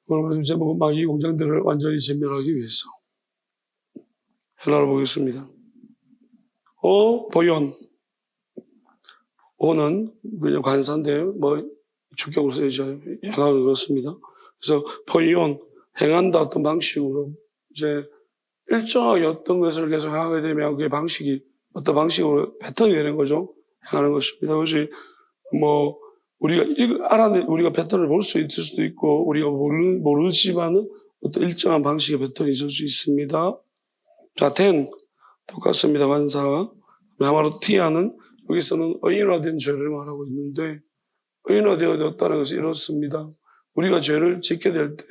오늘 제목은 마귀 공장들을 완전히 진멸하기 위해서. 헬라로 보겠습니다. 보yon. 오는 그냥 관사인데 주격으로 쓰여져 행하는 그렇습니다. 그래서 보yon, 행한다 어떤 방식으로 이제 일정하게 어떤 것을 계속 하게 되면 그게 어떤 방식으로 패턴이 되는 거죠. 행하는 것입니다. 그것이 우리가 패턴을 볼 수 있을 수도 있고, 우리가 모르지만은 어떤 일정한 방식의 패턴이 있을 수 있습니다. 자, 똑같습니다. 관사. 하마르티아는 여기서는 의인화된 죄를 말하고 있는데, 의인화되었다는 것은 이렇습니다. 우리가 죄를 짓게 될 때,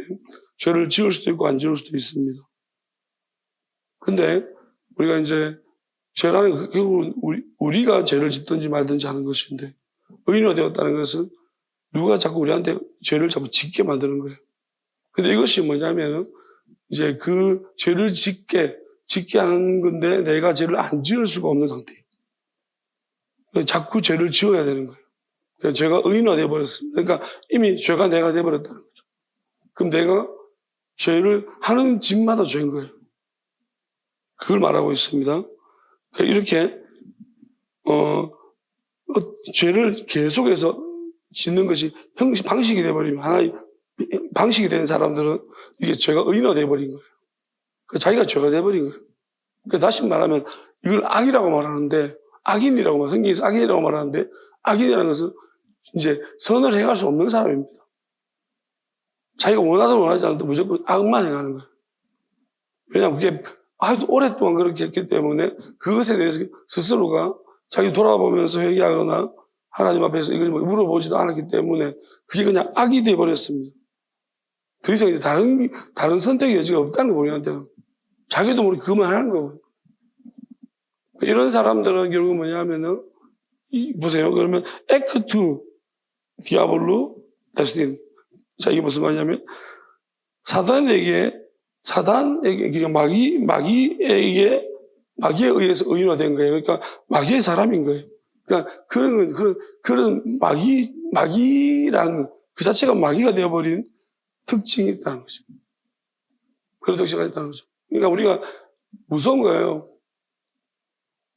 죄를 지을 수도 있고 안 지을 수도 있습니다. 근데, 우리가 이제, 죄라는 결국은 우리가 죄를 짓든지 말든지 하는 것인데, 의인화되었다는 것은 누가 자꾸 우리한테 죄를 자꾸 짓게 만드는 거예요. 근데 이것이 뭐냐면은, 이제 그 죄를 짓게 하는 건데 내가 죄를 안 지을 수가 없는 상태예요. 자꾸 죄를 지어야 되는 거예요. 죄가 의인화되어 버렸습니다. 그러니까 이미 죄가 내가 되어버렸다는 거죠. 그럼 내가 죄를 하는 집마다 죄인 거예요. 그걸 말하고 있습니다. 그러니까 이렇게 죄를 계속해서 짓는 것이 방식이 되어버리면, 하나의 방식이 된 사람들은 이게 죄가 의인화되어 버린 거예요. 자기가 죄가 되어버린 거예요. 그러니까 다시 말하면 이걸 악이라고 말하는데, 성경에서 악인이라고 말하는데, 악인이라는 것은 이제 선을 행할 수 없는 사람입니다. 자기가 원하든 원하지 않아도 무조건 악만 행하는 거예요. 왜냐하면 그게 아주 오랫동안 그렇게 했기 때문에 그것에 대해서 스스로가 자기 돌아보면서 회개하거나 하나님 앞에서 이걸 물어보지도 않았기 때문에 그게 그냥 악이 되어버렸습니다. 더 이상 이제 다른 선택의 여지가 없다는 거예요, 우리한테는. 자기도 모르게 그만하는 거고. 이런 사람들은 결국 뭐냐면은, 보세요. 그러면, 에크투 디아볼루 에스틴. 자, 이게 무슨 말이냐면, 사단에게, 그냥 마귀에 의해서 의인화된 거예요. 그러니까, 마귀의 사람인 거예요. 그러니까, 그런 마귀라는 그 자체가 마귀가 되어버린 특징이 있다는 거죠. 그런 특징이 있다는 거죠. 그러니까 우리가 무서운 거예요.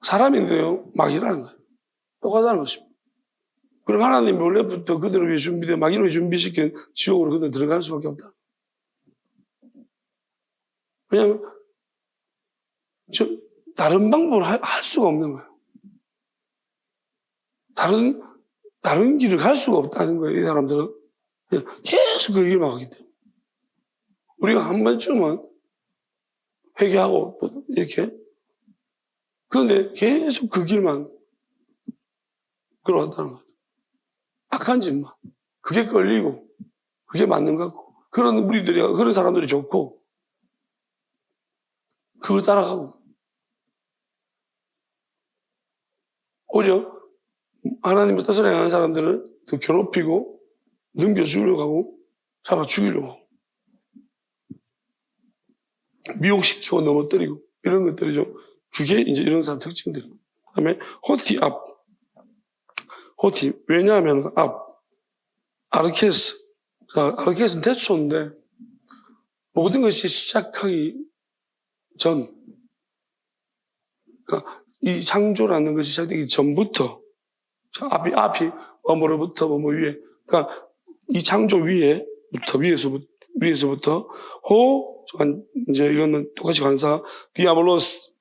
사람인데요, 마귀라는 거예요. 똑같다는 것입니다. 그럼 하나님 원래부터 그들을 위해 마귀를 위해 준비시킨 지옥으로 그들 들어갈 수밖에 없다. 왜냐하면, 다른 방법을 할 수가 없는 거예요. 다른 길을 갈 수가 없다는 거예요, 이 사람들은. 그냥 계속 그 길만 가기 때문에. 우리가 한 번쯤은 회개하고, 이렇게. 그런데 계속 그 길만 걸어왔다는 거죠. 악한 짓만. 그게 끌리고, 그게 맞는 것 같고. 그런 사람들이 좋고, 그걸 따라가고. 오히려, 하나님의 뜻을 행하는 사람들을 더 괴롭히고, 넘겨주려고 하고, 잡아 죽이려고 하고. 미혹시키고 넘어뜨리고, 이런 것들이죠. 그게 이제 이런 사람 특징들. 그 다음에, 호티. 왜냐하면, 아르케스. 자, 아르케스는 대초인데, 모든 것이 시작하기 전, 그러니까 이 창조라는 것이 시작되기 전부터, 앞이 뭐로부터 위에, 그러니까 이 창조 위에서부터, 이제 이거는 똑같이 관사, 디아볼로스,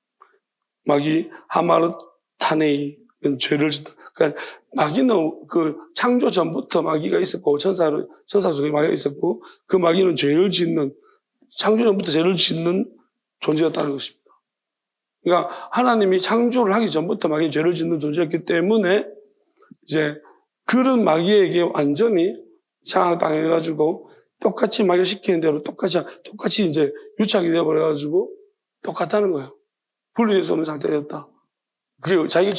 마귀, 하마르타네이, 죄를 짓다. 그러니까 마귀는 그 창조 전부터 마귀가 있었고, 천사 속에 마귀가 있었고, 그 마귀는 창조 전부터 죄를 짓는 존재였다는 것입니다. 그러니까 하나님이 창조를 하기 전부터 마귀는 죄를 짓는 존재였기 때문에, 이제 그런 마귀에게 완전히 장악당해가지고, 똑같이 마귀가 시키는 대로 똑같이 이제 유착이 되어버려가지고, 똑같다는 거예요. 분리될 수 없는 상태가 되었다. 그게 자기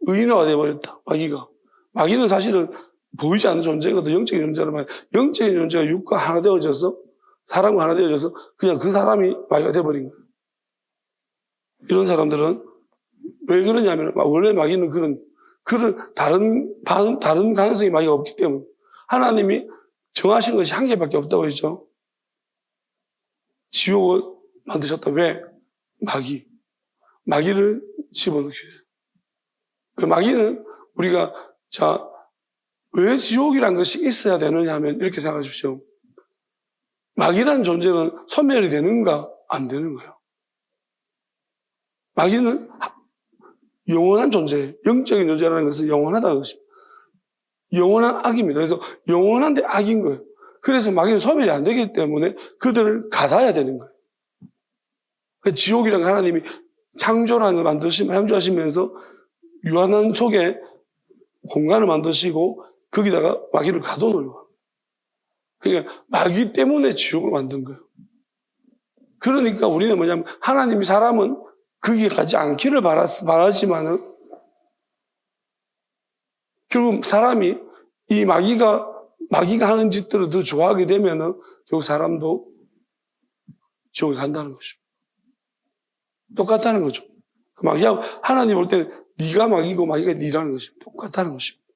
의인화가 되어버렸다, 마귀가. 마귀는 사실은 보이지 않는 존재거든, 영적인 존재란 말이야. 영적인 존재가 육과 하나 되어져서, 사람과 하나 되어져서, 그냥 그 사람이 마귀가 되어버린 거예요. 이런 사람들은 왜 그러냐면, 원래 마귀는 다른 가능성이 마귀가 없기 때문에, 하나님이 정하신 것이 한 개밖에 없다고 했죠. 지옥을 만드셨다. 왜? 마귀를 집어넣기 위해서. 그 마귀는 우리가, 자, 왜 지옥이란 것이 있어야 되느냐 하면 이렇게 생각하십시오. 마귀라는 존재는 소멸이 되는가? 안 되는 거예요. 마귀는 영원한 존재, 영적인 존재라는 것은 영원하다는 것입니다. 영원한 악입니다. 그래서 영원한데 악인 거예요. 그래서 마귀는 소멸이 안 되기 때문에 그들을 가다야 되는 거예요. 지옥이란 하나님이 창조라는 걸 창조하시면서 유한한 속에 공간을 만드시고 거기다가 마귀를 가둬놓으려고. 그러니까 마귀 때문에 지옥을 만든 거예요. 그러니까 우리는 뭐냐면 하나님이 사람은 거기에 가지 않기를 바라지만은 결국 사람이 이 마귀가 하는 짓들을 더 좋아하게 되면은 결국 사람도 지옥에 간다는 것입니다. 똑같다는 거죠. 마귀하고 하나님 볼 때는 네가 마귀고 마귀가 네라는 것입니다. 똑같다는 것입니다.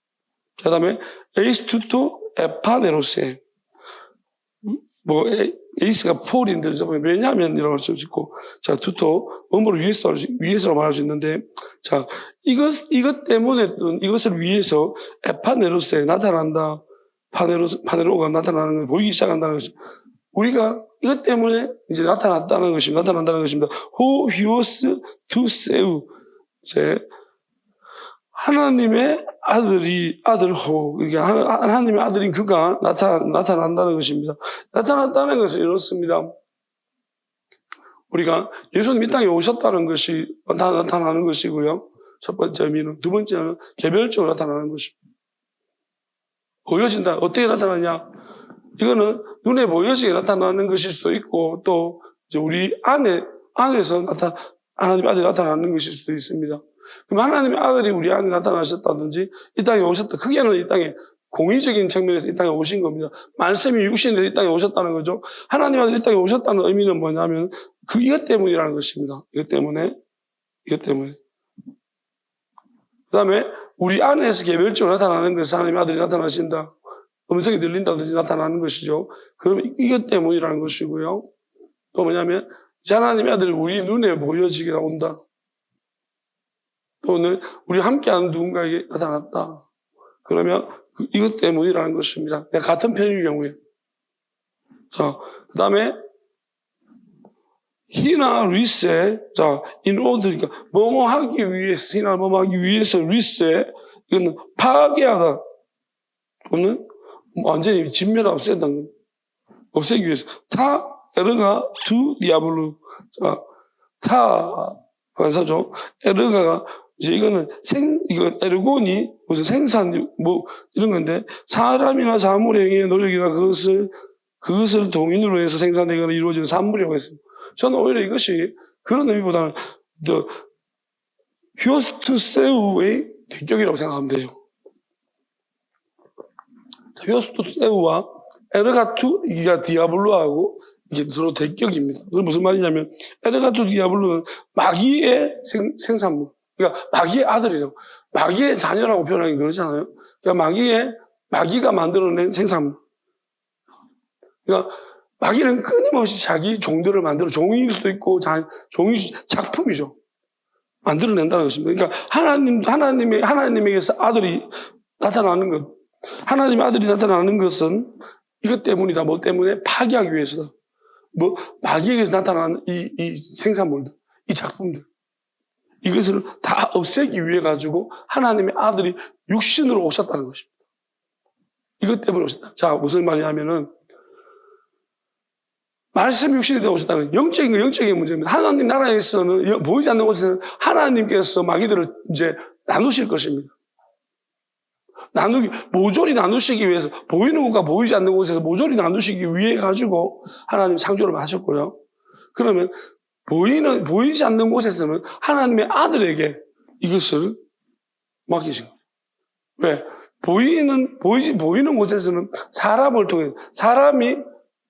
그 다음에 에이스 투토 에파네로세. 에이스가 폴인데, 왜냐하면이라고 할 수 있고, 자, 투토, 원어를 위해서로 말할 수 있는데, 자, 이것 때문에, 이것을 위해서 에파네로스에 나타난다. 파네로가 나타나는 걸 보이기 시작한다는 것입니다. 우리가 이것 때문에 이제 나타난다는 것입니다. 호, 히오스, 투, 세우. 하나님의 아들호, 그러니까 하나님의 아들인 그가 나타난다는 것입니다. 나타났다는 것은 이렇습니다. 우리가 예수님 이 땅에 오셨다는 것이 나타나는 것이고요. 첫 번째 의미는, 두 번째는 개별적으로 나타나는 것입니다. 보여진다. 어떻게 나타나냐? 이거는 눈에 보여지게 나타나는 것일 수도 있고, 또 이제 우리 안에서 하나님의 아들이 나타나는 것일 수도 있습니다. 그럼 하나님의 아들이 우리 안에 나타나셨다든지 이 땅에 오셨다. 크게는 이 땅에 공의적인 측면에서 이 땅에 오신 겁니다. 말씀이 육신이 이 땅에 오셨다는 거죠. 하나님의 아들이 이 땅에 오셨다는 의미는 뭐냐면 이것 때문이라는 것입니다. 이것 때문에. 그 다음에 우리 안에서 개별적으로 나타나는 것은 하나님의 아들이 나타나신다. 음성이 들린다든지 나타나는 것이죠. 그러면 이것 때문이라는 것이고요. 또 뭐냐면 하나님의 아들이 우리 눈에 보여지게 나온다. 또는 우리 함께하는 누군가에게 나타났다. 그러면 이것 때문이라는 것입니다. 같은 편일 경우에. 자, 그 다음에 히나 리세, 자, in order, 그러니까 뭐뭐 하기 위해서, 히나 뭐뭐 하기 위해서 리세, 이거는 파괴하다. 또는 완전히 진멸하고 없애기 위해서. 타, 에르가, 투, 디아블루. 자, 타, 관사죠. 에르가가 이제 이거는 이거 에르곤이 무슨 생산, 이런 건데, 사람이나 사물의 행위의 노력이나 그것을 동인으로 해서 생산되거나 이루어지는 산물이라고 했습니다. 저는 오히려 이것이 그런 의미보다는, 휴스투세우의 대격이라고 생각하면 돼요. 휴스투세우와 에르가투, 이가 디아블로하고 이게 서로 대격입니다. 그건 무슨 말이냐면, 에르가투 디아블로는 마귀의 생산물. 그러니까 마귀의 아들이라고, 마귀의 자녀라고 표현하기 그러잖아요. 그러니까 마귀가 만들어낸 생산물. 그러니까 마귀는 끊임없이 자기 종들을 만들어, 종일 수도 있고 작품이죠. 만들어낸다는 것입니다. 그러니까 하나님에게서 아들이 나타나는 것, 하나님의 아들이 나타나는 것은 이것 때문이다. 뭐 때문에 파괴하기 위해서다. 마귀에게서 나타나는 이 생산물들, 이 작품들. 이것을 다 없애기 위해 가지고 하나님의 아들이 육신으로 오셨다는 것입니다. 이것 때문에 오셨다. 자, 무슨 말이냐면은 말씀 육신이 되어 오셨다는 영적인 문제입니다. 하나님 나라에서는 보이지 않는 곳에서는 하나님께서 마귀들을 이제 나누실 것입니다. 모조리 나누시기 위해서 보이는 곳과 보이지 않는 곳에서 모조리 나누시기 위해 가지고 하나님 창조를 하셨고요. 그러면 보이지 않는 곳에서는 하나님의 아들에게 이것을 맡기신 거예요. 왜? 보이는 곳에서는 사람을 통해, 사람이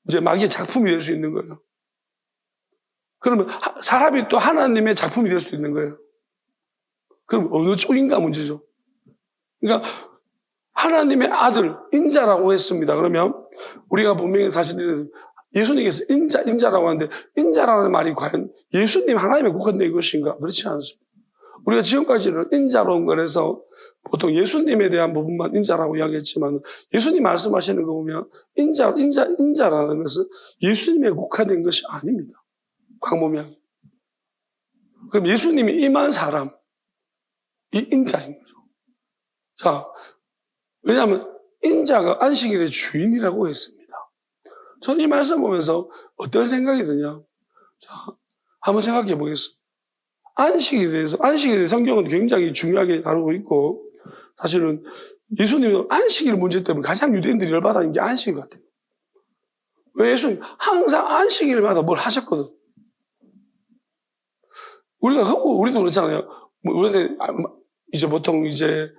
이제 마귀의 작품이 될 수 있는 거예요. 그러면 사람이 또 하나님의 작품이 될 수 있는 거예요. 그럼 어느 쪽인가 문제죠. 그러니까 하나님의 아들, 인자라고 했습니다. 그러면 우리가 분명히 사실 예수님께서 인자라고 하는데 인자라는 말이 과연 예수님 하나님에 국한된 것인가? 그렇지 않습니다. 우리가 지금까지는 인자로운 거라서 보통 예수님에 대한 부분만 인자라고 이야기했지만 예수님 말씀하시는 거 보면 인자라는 것은 예수님에 국한된 것이 아닙니다. 광범위하게. 그럼 예수님이 임한 사람, 이 인자인 거죠. 자, 왜냐하면 인자가 안식일의 주인이라고 했습니다. 저는 이 말씀 보면서 어떤 생각이 드냐? 자, 한번 생각해 보겠습니다. 안식일에 대해서, 안식일의 성경은 굉장히 중요하게 다루고 있고, 사실은 예수님은 안식일 문제 때문에 가장 유대인들이 열받아하는 게 안식일 같아요. 왜 예수님 항상 안식일마다 뭘 하셨거든. 우리도 그렇잖아요. 우리한테 이제 보통 이제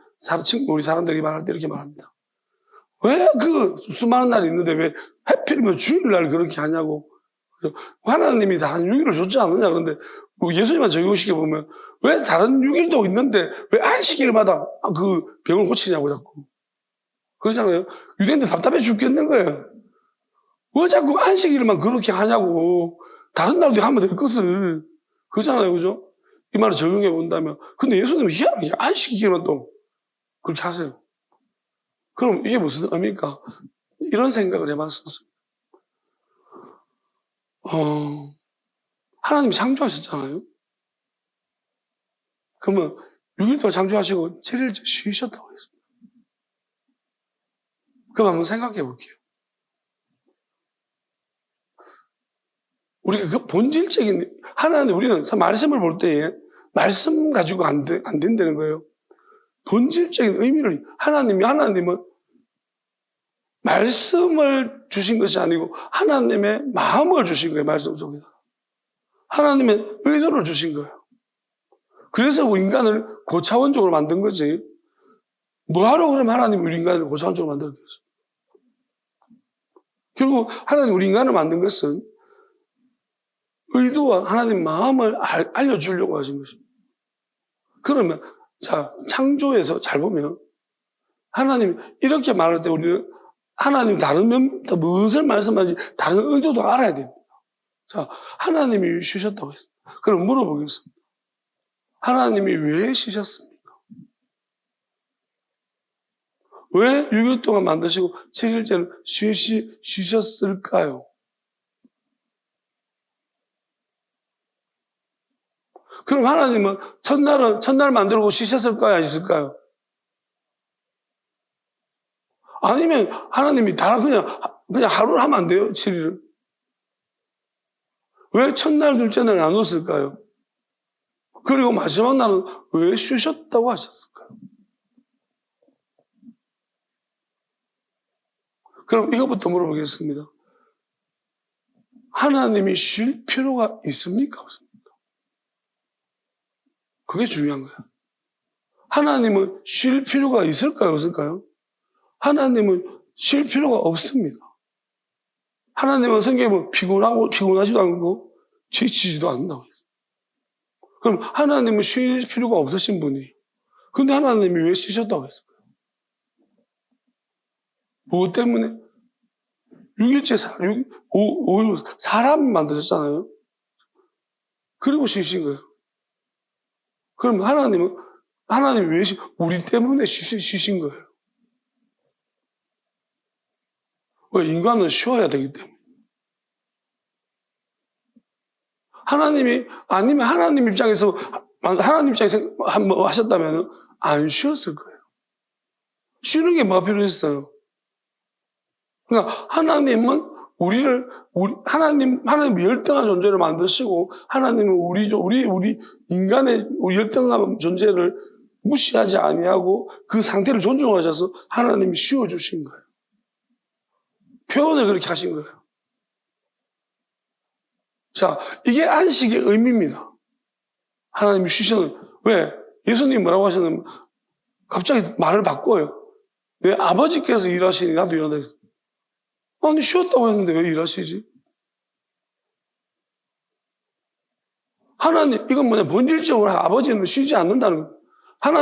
우리 사람들이 말할 때 이렇게 말합니다. 왜 그 수많은 날이 있는데 왜 하필이면 주일날 그렇게 하냐고. 하나님이 다른 6일을 줬지 않느냐. 그런데 예수님만 적용시켜 보면 왜 다른 6일도 있는데 왜 안식일마다 그 병을 고치냐고 자꾸. 그렇잖아요. 유대인들 답답해 죽겠는 거예요. 왜 자꾸 안식일만 그렇게 하냐고. 다른 날도 하면 될 것을. 그렇잖아요. 그죠? 이 말을 적용해 본다면. 근데 예수님은 희한하게 안식일만 또 그렇게 하세요. 그럼 이게 무슨 의미일까? 이런 생각을 해봤었어요. 하나님이 창조하셨잖아요. 그러면 6일 동안 창조하시고 7일째 쉬셨다고 했습니다. 그럼 한번 생각해 볼게요. 우리가 그 본질적인, 우리는 말씀을 볼 때에 말씀 가지고 안 된다는 거예요. 본질적인 의미를, 하나님은 말씀을 주신 것이 아니고 하나님의 마음을 주신 거예요, 말씀 속에서. 하나님의 의도를 주신 거예요. 그래서 인간을 고차원적으로 만든 거지. 뭐하러 그럼 하나님이 우리 인간을 고차원적으로 만들었겠어요? 결국 하나님 우리 인간을 만든 것은 의도와 하나님 마음을 알려주려고 하신 것입니다. 그러면 자, 창조에서 잘 보면 하나님 이렇게 말할 때 우리는 하나님 무엇을 말씀하는지 다른 의도도 알아야 됩니다. 자, 하나님이 쉬셨다고 했습니다. 그럼 물어보겠습니다. 하나님이 왜 쉬셨습니까? 왜 6일 동안 만드시고 7일째는 쉬셨을까요? 그럼 하나님은 첫날 만들고 쉬셨을까요? 안 쉬셨을까요? 아니면 하나님이 그냥 하루를 하면 안 돼요? 7일을. 왜 첫날, 둘째 날 나눴을까요? 그리고 마지막 날은 왜 쉬셨다고 하셨을까요? 그럼 이것부터 물어보겠습니다. 하나님이 쉴 필요가 있습니까? 없습니까? 그게 중요한 거예요. 하나님은 쉴 필요가 있을까요? 없을까요? 하나님은 쉴 필요가 없습니다. 하나님은 성경에 피곤하지도 않고 지치지도 않는다고 했어요. 그럼 하나님은 쉴 필요가 없으신 분이. 근데 하나님이 왜 쉬셨다고 했을까요? 무엇 때문에? 6일째 5일 사람 만드셨잖아요. 그리고 쉬신 거예요. 그럼 하나님이 왜 우리 때문에 쉬신 거예요. 왜? 인간은 쉬어야 되기 때문에. 아니면 하나님 입장에서 한번 하셨다면 안 쉬었을 거예요. 쉬는 게 뭐가 필요했어요? 그러니까 하나님은 하나님 열등한 존재를 만드시고, 하나님은 우리 인간의 열등한 존재를 무시하지 아니하고 그 상태를 존중하셔서 하나님이 쉬어주신 거예요. 표현을 그렇게 하신 거예요. 자, 이게 안식의 의미입니다. 하나님이 쉬셨는, 왜? 예수님이 뭐라고 하셨냐면, 갑자기 말을 바꿔요. 내 아버지께서 일하시니 나도 일한다 했어요. 아니, 쉬었다고 했는데 왜 일하시지? 이건 뭐냐, 본질적으로 아버지는 쉬지 않는다는 거예요.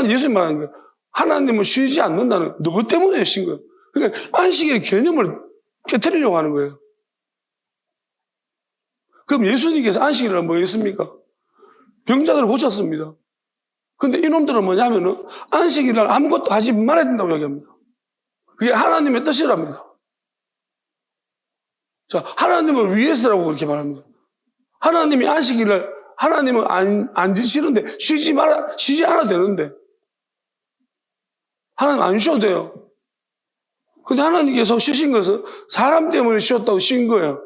예수님 말하는 거예요. 하나님은 쉬지 않는다는 거예요. 누구 때문에 쉰 거예요? 그러니까 안식의 개념을 깨트리려고 하는 거예요. 그럼 예수님께서 안식일날 뭐 했습니까? 병자들을 고쳤습니다. 근데 이놈들은 뭐냐면은 안식일날 아무것도 하지 말아야 된다고 이야기합니다. 그게 하나님의 뜻이랍니다. 자, 하나님을 위해서라고 그렇게 말합니다. 하나님이 안식일날 하나님은 안 지시는데 쉬지 않아도 되는데 하나님 안 쉬어도 돼요. 근데 하나님께서 쉬신 것은 사람 때문에 쉬었다고 쉰 거예요.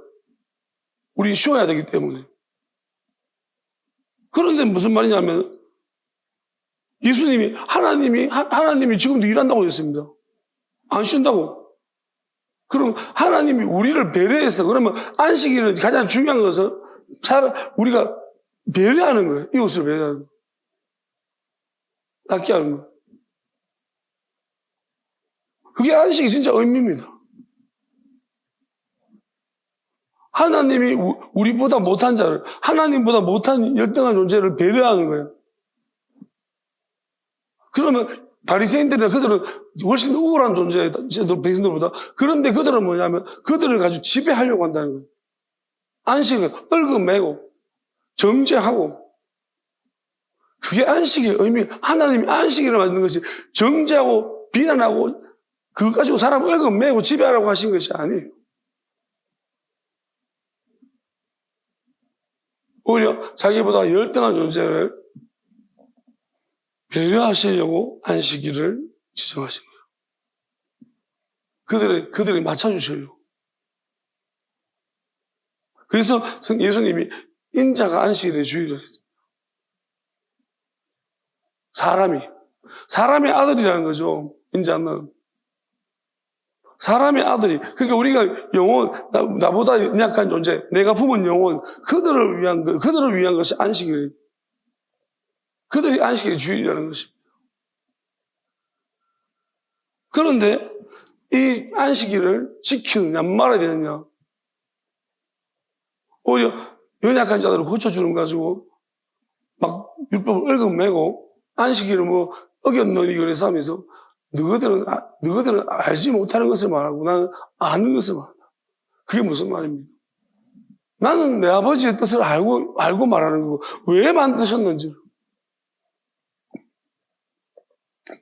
우리 쉬어야 되기 때문에. 그런데 무슨 말이냐면 예수님이 하나님이 지금도 일한다고 했습니다. 안 쉰다고. 그럼 하나님이 우리를 배려해서 그러면 안식일은 가장 중요한 것은 우리가 배려하는 거예요. 이웃을 배려하는 거예요. 낫게 하는 거예요. 그게 안식이 진짜 의미입니다. 하나님이 우리보다 못한 자를, 하나님보다 못한 열등한 존재를 배려하는 거예요. 그러면 바리새인들이나 그들은 훨씬 우월한 존재다, 백성들보다. 그런데 그들은 뭐냐면 그들을 가지고 지배하려고 한다는 거예요. 안식을 얽어매고 정죄하고. 그게 안식의 의미. 하나님이 안식일을 만든 것이 정죄하고 비난하고 그것 가지고 사람을 얽어매고 지배하라고 하신 것이 아니에요. 오히려 자기보다 열등한 존재를 배려하시려고 안식일을 지정하신 거예요. 그들이 맞춰주시려고. 그래서 예수님이 인자가 안식일의 주의를 했습니다. 사람의 아들이라는 거죠. 인자는. 사람의 아들이. 그러니까 우리가 영혼, 나보다 연약한 존재, 내가 품은 영혼, 그들을 위한 것이 안식일. 그들이 안식일의 주인이라는 것입니다. 그런데 이 안식일을 지키느냐, 말아야 되느냐. 오히려 연약한 자들을 고쳐주는 거 가지고 막 율법을 얽어매고 안식일을 뭐 어겼노니 그래서 하면서 너희들은 알지 못하는 것을 말하고 나는 아는 것을 말한다. 그게 무슨 말입니까? 나는 내 아버지의 뜻을 알고 말하는 거고 왜 만드셨는지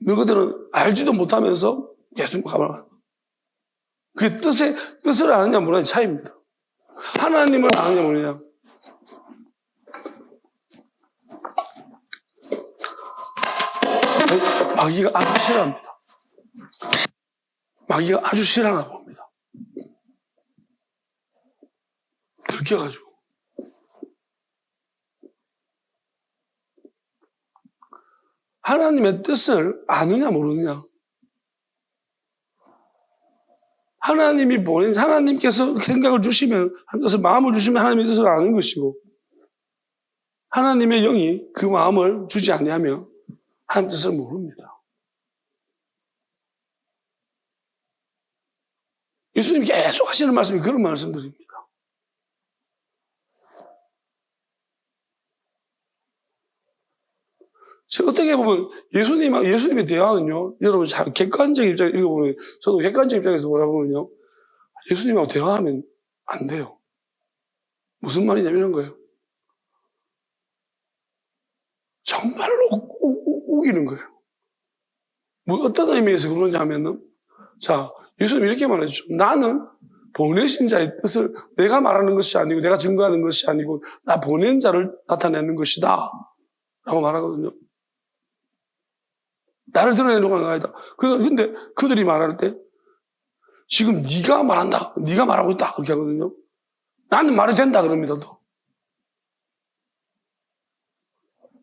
너희들은 알지도 못하면서 계속 가만히 그게 뜻을 아느냐 모르느냐 차이입니다. 하나님을 아느냐 모르느냐. 마귀가 아주 싫어합니다. 마귀가 아주 싫어하나 봅니다. 들켜가지고. 하나님의 뜻을 아느냐 모르느냐. 하나님께서 생각을 주시면, 마음을 주시면 하나님의 뜻을 아는 것이고, 하나님의 영이 그 마음을 주지 아니하면 하나님 뜻을 모릅니다. 예수님이 계속 하시는 말씀이 그런 말씀들입니다. 어떻게 보면 예수님의 대화는요, 여러분 잘 객관적인 입장에 읽어보면, 저도 객관적 입장에서 보라보면요, 예수님하고 대화하면 안 돼요. 무슨 말이냐면 이런 거예요. 정말로 우기는 거예요. 뭐 어떤 의미에서 그러냐면은, 자, 예수님 이렇게 말했죠. 나는 보내신 자의 뜻을 내가 말하는 것이 아니고, 내가 증거하는 것이 아니고, 나 보낸 자를 나타내는 것이다. 라고 말하거든요. 나를 드러내는 건 아니다. 근데 그들이 말할 때, 지금 네가 말한다. 네가 말하고 있다. 그렇게 하거든요. 나는 말이 된다. 그럽니다, 또.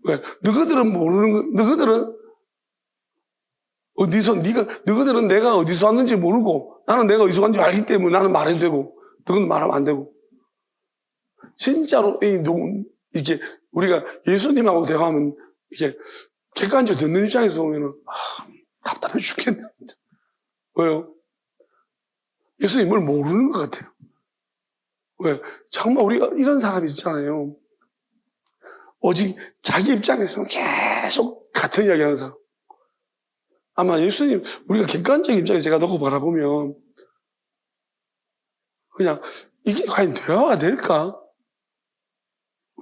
왜? 너희들은 모르는 거, 너희들은 내가 어디서 왔는지 모르고, 나는 내가 어디서 왔는지 알기 때문에 나는 말해도 되고, 너희는 말하면 안 되고. 진짜로, 이게, 우리가 예수님하고 대화하면, 이게, 객관적으로 듣는 입장에서 보면은, 답답해 죽겠네, 진짜. 왜요? 예수님 뭘 모르는 것 같아요. 왜? 정말 우리가 이런 사람이 있잖아요. 오직 자기 입장에서는 계속 같은 이야기 하는 사람. 아마 예수님, 우리가 객관적인 입장에서 제가 놓고 바라보면, 그냥, 이게 과연 대화가 될까?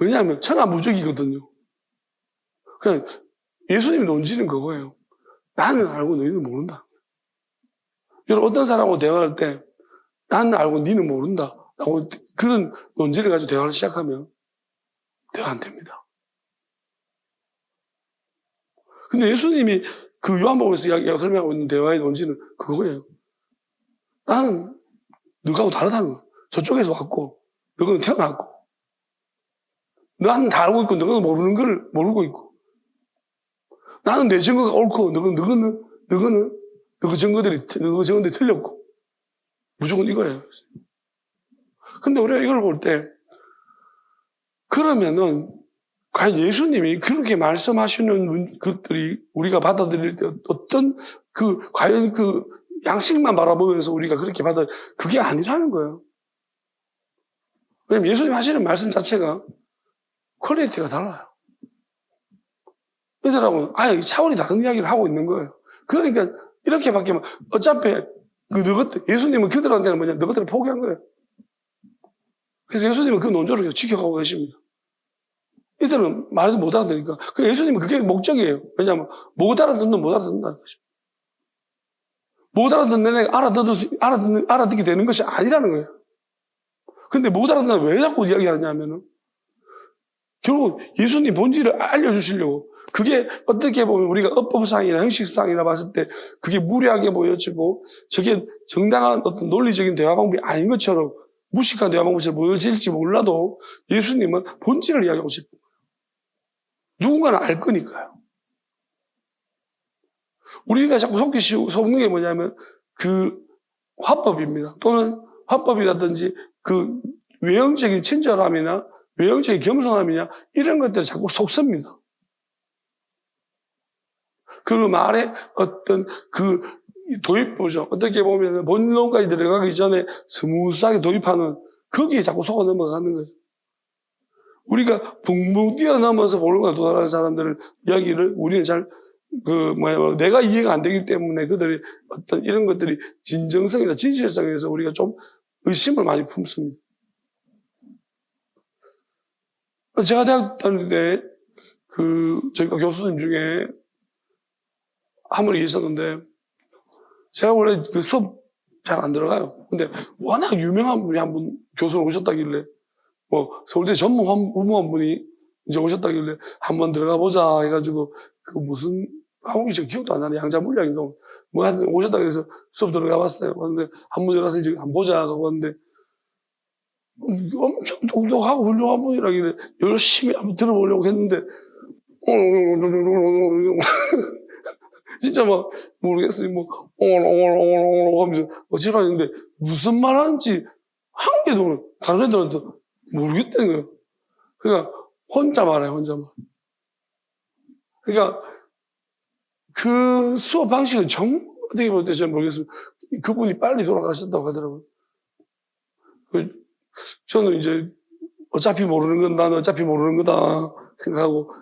왜냐하면 천하무적이거든요. 그냥 예수님의 논지는 그거예요. 나는 알고 너희는 모른다. 여러분, 어떤 사람하고 대화할 때 나는 알고 너희는 모른다 라고 그런 논지를 가지고 대화를 시작하면 대화 안 됩니다. 근데 예수님이 그 요한복음에서 설명하고 있는 대화의 논지는 그거예요. 나는 너하고 다르다는 거야. 저쪽에서 왔고 너는 태어났고 나는 다 알고 있고 너는 모르는 걸 모르고 있고 나는 내 증거가 옳고 너는 너 증거들이 틀렸고 무조건 이거예요. 근데 우리가 이걸 볼 때 그러면은 과연 예수님이 그렇게 말씀하시는 것들이 우리가 받아들일 때 어떤 과연 그 양식만 바라보면서 우리가 그렇게 그게 아니라는 거예요. 왜냐면 예수님 하시는 말씀 자체가 퀄리티가 달라요. 이 사람은 아예 차원이 다른 이야기를 하고 있는 거예요. 그러니까 이렇게 바뀌면 어차피 예수님은 그들한테는 뭐냐, 너희들을 포기한 거예요. 그래서 예수님은 그 논조를 지켜가고 계십니다. 이들은 말도 못 알아듣으니까. 예수님은 그게 목적이에요. 왜냐하면 못 알아듣는다는 것입니다. 못 알아듣는 애가 알아듣게 되는 것이 아니라는 거예요. 근데 못 알아듣는 왜 자꾸 이야기하냐면은 결국 예수님 본질을 알려주시려고 그게 어떻게 보면 우리가 어법상이나 형식상이나 봤을 때 그게 무례하게 보여지고 저게 정당한 어떤 논리적인 대화 방법이 아닌 것처럼 무식한 대화 방법처럼 보여질지 몰라도 예수님은 본질을 이야기하고 싶어요. 누군가는 알 거니까요. 우리가 자꾸 속는 게 뭐냐면 그 화법입니다. 또는 화법이라든지 그 외형적인 친절함이나 외형적인 겸손함이냐 이런 것들을 자꾸 속습니다. 그 말에 어떤 그 도입부죠. 어떻게 보면 본론까지 들어가기 전에 스무스하게 도입하는 거기에 자꾸 속아 넘어가는 거예요. 우리가 붕붕 뛰어넘어서 본론까지 도달하는 사람들을 이야기를 우리는 내가 이해가 안 되기 때문에 그들이 어떤 이런 것들이 진정성이나 진실성에서 우리가 좀 의심을 많이 품습니다. 제가 대학 다닐 때 저희가 교수님 중에 한 분이 있었는데 제가 원래 그 수업 잘 안 들어가요. 근데 워낙 유명한 분이 한 분 교수로 오셨다길래 서울대 전문 후무한 분이 이제 오셨다길래 한번 들어가 보자 해가지고 그 무슨 과목이 지금 기억도 안 나네. 양자물리학인가 하여튼 오셨다 그래서 수업 들어가 봤어요. 근데 한번 들어가서 이제 한번 보자 하고 왔는데 엄청 똑똑하고 훌륭한 분이라길래 열심히 한번 들어보려고 했는데 진짜 막 모르겠어요. 하면서 지랄했는데 무슨 말 하는지 한 개도 다른 애들한테 모르겠다는 거예요. 그러니까 혼자 말해요. 혼자 말. 그러니까 그 수업 방식은 어떻게 볼 때 잘 모르겠습니다. 그분이 빨리 돌아가셨다고 하더라고요. 저는 이제 어차피 모르는 건 나는 어차피 모르는 거다 생각하고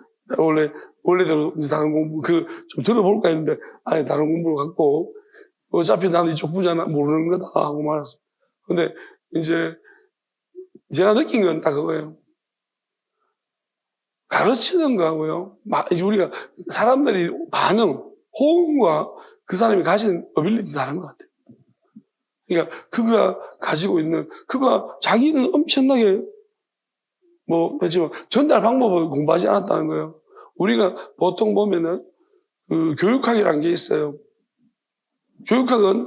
원래대로 이제 다른 공부 좀 들어볼까 했는데 아니 다른 공부를 갖고 어차피 나는 이쪽 분야 모르는 거다 하고 말았습니다. 근데 이제 제가 느낀 건 딱 그거예요. 가르치는 거하고요. 이제 우리가 사람들이 호응과 그 사람이 가진 어빌리티 다른 것 같아요. 그러니까 그가 가지고 있는 그가 자기는 엄청나게 그렇지만 전달 방법을 공부하지 않았다는 거예요. 우리가 보통 보면은 그 교육학이라는 게 있어요. 교육학은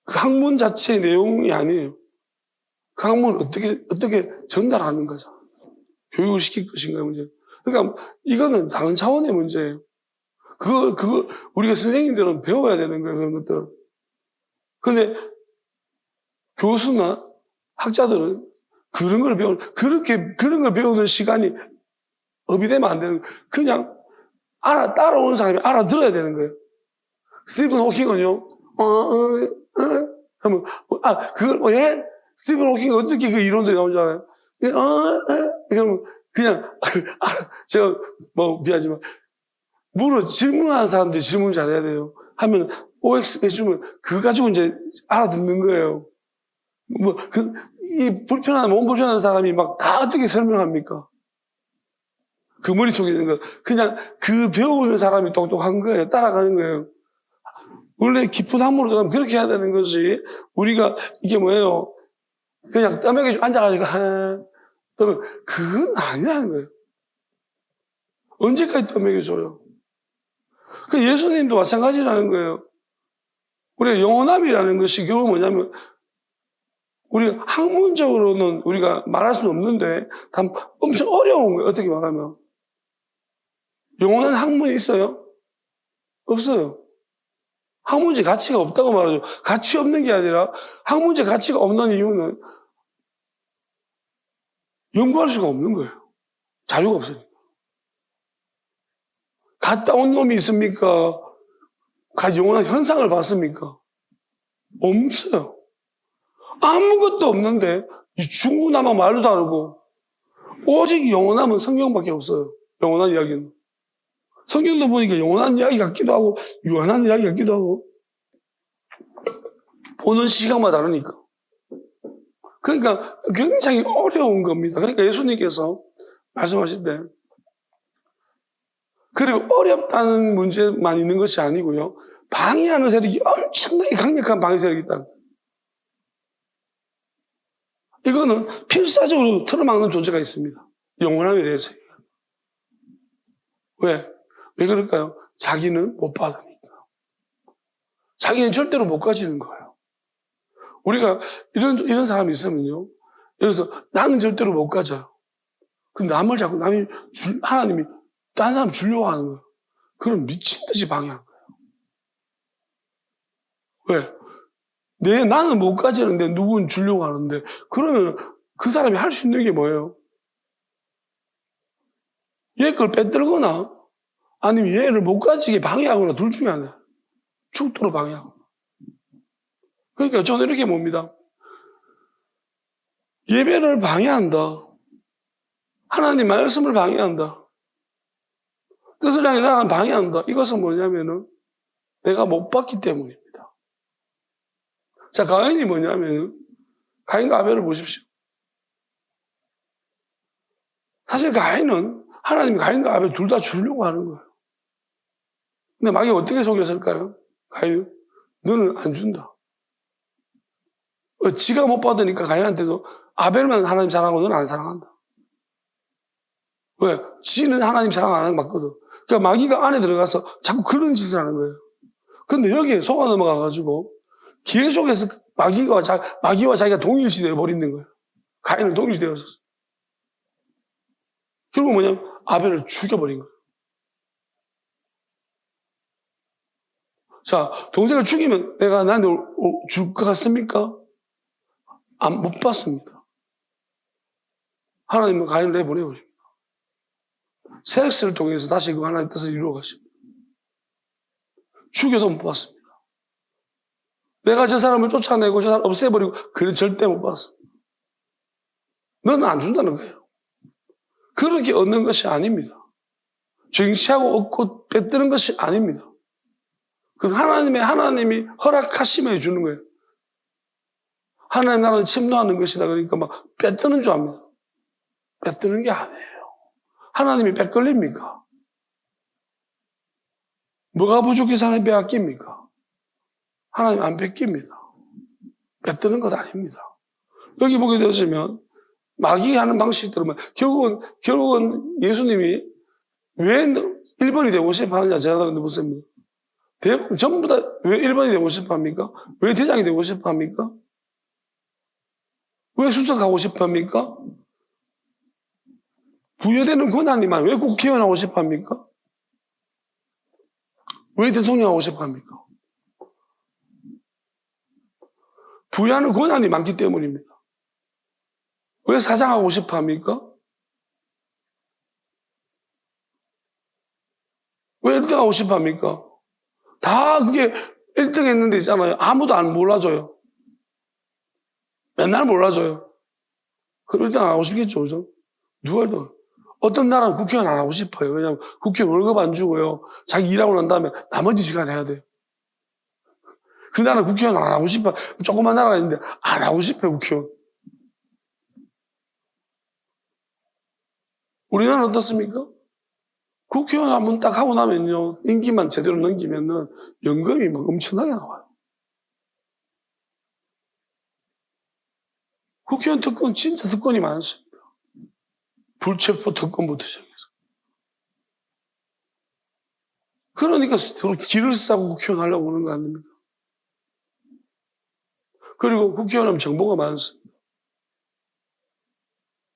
그 학문 자체의 내용이 아니에요. 그 학문을 어떻게 전달하는 거죠. 교육을 시킬 것인가 문제. 그러니까 이거는 다른 차원의 문제예요. 그거 우리가 선생님들은 배워야 되는 거예요. 그런 것들. 근데 교수나 학자들은 그런 걸 배우는 시간이 업이 되면 안 되는 거예요. 그냥 따라오는 사람이 알아들어야 되는 거예요. 스티븐 호킹은요, 하면, 예? 스티븐 호킹은 어떻게 그 이론들이 나오는 줄 알아요? 그러면 그냥, 제가 미안하지만, 질문하는 사람들이 질문 잘해야 돼요. 하면, OX 해주면, 그거 가지고 이제 알아듣는 거예요. 몸 불편한 사람이 다 어떻게 설명합니까? 그 머릿속에 있는 거. 그냥 그 배우는 사람이 똑똑한 거예요. 따라가는 거예요. 원래 깊은 학문으로 들어가면 그렇게 해야 되는 것이, 우리가 이게 뭐예요? 그냥 떠먹여 앉아가지고, 그러면 그건 아니라는 거예요. 언제까지 떠먹여줘요? 그 예수님도 마찬가지라는 거예요. 우리가 영원함이라는 것이 결국 뭐냐면, 우리가 학문적으로는 우리가 말할 수는 없는데, 엄청 어려운 거예요. 어떻게 말하면. 영원한 학문이 있어요? 없어요. 학문적 가치가 없다고 말하죠. 가치 없는 게 아니라, 학문적 가치가 없는 이유는 연구할 수가 없는 거예요. 자료가 없으니까. 갔다 온 놈이 있습니까? 영원한 현상을 봤습니까? 없어요. 아무것도 없는데 중구난방 말도 다르고, 오직 영원함은 성경밖에 없어요. 영원한 이야기는. 성경도 보니까 영원한 이야기 같기도 하고 유한한 이야기 같기도 하고, 보는 시각만 다르니까. 그러니까 굉장히 어려운 겁니다. 그러니까 예수님께서 말씀하실 때, 그리고 어렵다는 문제만 있는 것이 아니고요, 방해하는 세력이 엄청나게 강력한 방해 세력이 있다. 이거는 필사적으로 틀어막는 존재가 있습니다. 영원함에 대해서. 왜? 왜 그럴까요? 자기는 못 받으니까. 자기는 절대로 못 가지는 거예요. 우리가 이런 사람이 있으면요, 그래서 나는 절대로 못 가져요. 근데 남을 자꾸 하나님이 다른 사람 주려고 하는 거예요. 그럼 미친 듯이 방해하는 거예요. 왜? 나는 못 가지는데 누군 주려고 하는데, 그러면 그 사람이 할 수 있는 게 뭐예요? 얘 걸 빼들거나, 아니면 얘를 못 가지게 방해하거나, 둘 중에 하나. 죽도록 방해하고. 그러니까 저는 이렇게 봅니다. 예배를 방해한다. 하나님 말씀을 방해한다. 뜻을 향해 나아가는 방해한다. 이것은 뭐냐면은 내가 못 봤기 때문입니다. 자, 가인이 뭐냐면은, 가인과 아벨을 보십시오. 사실 가인은 하나님이 가인과 아벨 둘 다 주려고 하는 거예요. 근데 마귀가 어떻게 속였을까요? 가인, 너는 안 준다. 지가 못 받으니까 가인한테도 아벨만 하나님 사랑하고 너는 안 사랑한다. 왜? 지는 하나님 사랑 안 하는 거 맞거든. 그러니까 마귀가 안에 들어가서 자꾸 그런 짓을 하는 거예요. 근데 여기에 속아 넘어가가지고 계속해서 마귀와 자기가 동일시 되어버리는 거예요. 가인을 동일시 되어졌어. 결국 뭐냐면 아벨을 죽여버린 거예요. 자, 동생을 죽이면 내가 나한테 줄 것 같습니까? 못 받습니다. 하나님은 가인을 내보내버립니다. 섹스를 통해서 다시 그 하나님의 뜻을 이루어 가십니다. 죽여도 못 받습니다. 내가 저 사람을 쫓아내고 저 사람을 없애버리고, 그는 절대 못 받습니다. 너는 안 준다는 거예요. 그렇게 얻는 것이 아닙니다. 쟁취하고 얻고 뺏드는 것이 아닙니다. 그 하나님이 허락하시면 주는 거예요. 하나님 나라를 침노하는 것이다. 그러니까 막 뺏드는 줄 압니다. 뺏드는 게 아니에요. 하나님이 뺏걸립니까? 뭐가 부족해서 하나님 빼앗깁니까? 하나님 안 뺏깁니다. 뺏드는 것 아닙니다. 여기 보게 되시면 마귀가 하는 방식이 들으면 결국은 예수님이 왜 1번이 되고 싶어 하느냐, 제가 그런데 묻습니다. 전부 다 왜 1번이 되고 싶어 합니까? 왜 대장이 되고 싶어 합니까? 왜 수석하고 싶어 합니까? 부여되는 권한이만 왜 국회의원 하고 싶어 합니까? 왜 대통령 하고 싶어 합니까? 부여하는 권한이 많기 때문입니다. 왜 사장하고 싶어 합니까? 왜 1등 하고 싶어 합니까? 다 그게 1등 했는데 있잖아요. 아무도 안 몰라줘요. 맨날 몰라줘요. 그럼 1등 안 하고 싶겠죠, 그죠? 누가 1등? 어떤 나라는 국회의원 안 하고 싶어요. 왜냐하면 국회의원 월급 안 주고요. 자기 일하고 난 다음에 나머지 시간 해야 돼요. 그 나라는 국회의원 안 하고 싶어. 조그만 나라가 있는데 안 하고 싶어요, 국회의원. 우리나라는 어떻습니까? 국회의원 한 번 딱 하고 나면요, 임기만 제대로 넘기면은 연금이 막 엄청나게 나와요. 국회의원 특권 진짜 특권이 많습니다. 불체포 특권부터 시작해서. 그러니까 서로 길을 싸고 국회의원 하려고 그러는 거 아닙니까? 그리고 국회의원은 정보가 많습니다.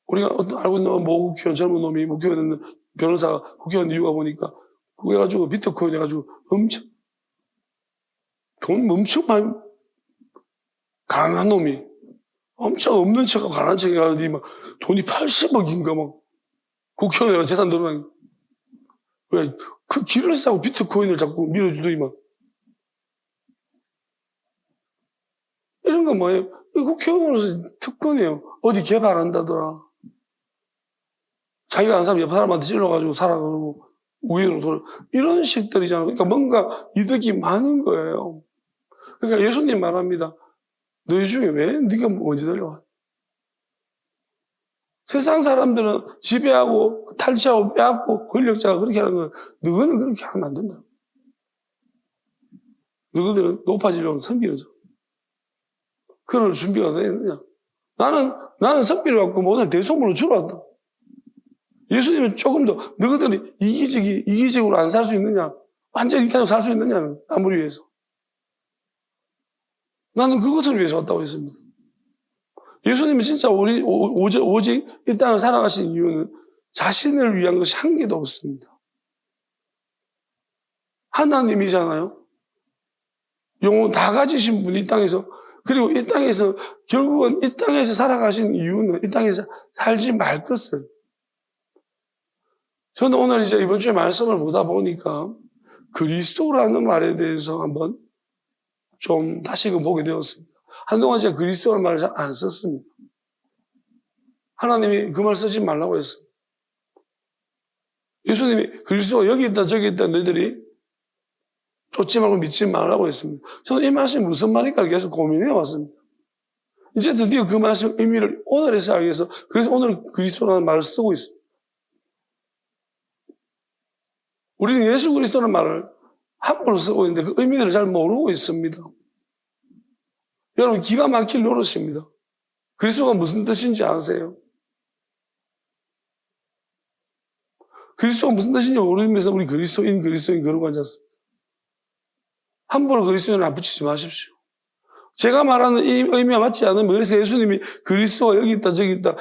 우리가 알고 있는 모 국회의원, 젊은 놈이 국회의원 됐는 변호사가 국회의원 이유가 보니까 그거 해가지고 비트코인 해가지고 돈 엄청 많이 가난한 놈이 엄청 없는 척하고 가난한 척 해가지고 막 돈이 80억인가 막 국회의원 재산 늘어나는 왜 그 길을 싸고 비트코인을 자꾸 밀어주더니 막 이런 건 뭐예요? 국회의원으로서 특권이에요. 어디 개발한다더라. 자기가 한 사람 옆 사람한테 찔러가지고 살아가고 우회로 돌아. 이런 식들이잖아요. 그러니까 뭔가 이득이 많은 거예요. 그러니까 예수님 말합니다. 너희 중에 왜 네가 먼저 내려와? 세상 사람들은 지배하고 탈취하고 빼앗고 권력자가 그렇게 하는 건 너희는 그렇게 하면 안 된다. 너희들은 높아지려면 선비로죠. 그럴 준비가 되어 있느냐? 나는 선비를 갖고 모든 대속물로 주러 왔다. 예수님은 조금 더 너희들이 이기적으로 안 살 수 있느냐? 완전히 이타적으로 살 수 있느냐는 아무리 위해서. 나는 그것을 위해서 왔다고 했습니다. 예수님이 진짜 오직 이 땅을 살아가신 이유는 자신을 위한 것이 한 개도 없습니다. 하나님이잖아요. 영혼 다 가지신 분이 이 땅에서, 그리고 이 땅에서 결국은 이 땅에서 살아가신 이유는 이 땅에서 살지 말 것을. 저는 오늘 이제 이번 주에 말씀을 보다 보니까 그리스도라는 말에 대해서 한번 좀 다시금 보게 되었습니다. 한동안 제가 그리스도라는 말을 잘 안 썼습니다. 하나님이 그 말 쓰지 말라고 했어요. 예수님이 그리스도가 여기 있다 저기 있다 너희들이 쫓지 말고 믿지 말라고 했습니다. 저는 이 말씀이 무슨 말일까 계속 고민해 왔습니다. 이제 드디어 그 말씀 의미를 오늘에서 알기 위해서 그래서 오늘 그리스도라는 말을 쓰고 있습니다. 우리는 예수 그리스도라는 말을 함부로 쓰고 있는데 그 의미를 잘 모르고 있습니다. 여러분 기가 막힐 노릇입니다. 그리스도가 무슨 뜻인지 아세요? 그리스도가 무슨 뜻인지 모르면서 우리 그리스도인 그러고 앉았습니다. 함부로 그리스도인을 안 붙이지 마십시오. 제가 말하는 이 의미와 맞지 않으면 그래서 예수님이 그리스도가 여기 있다 저기 있다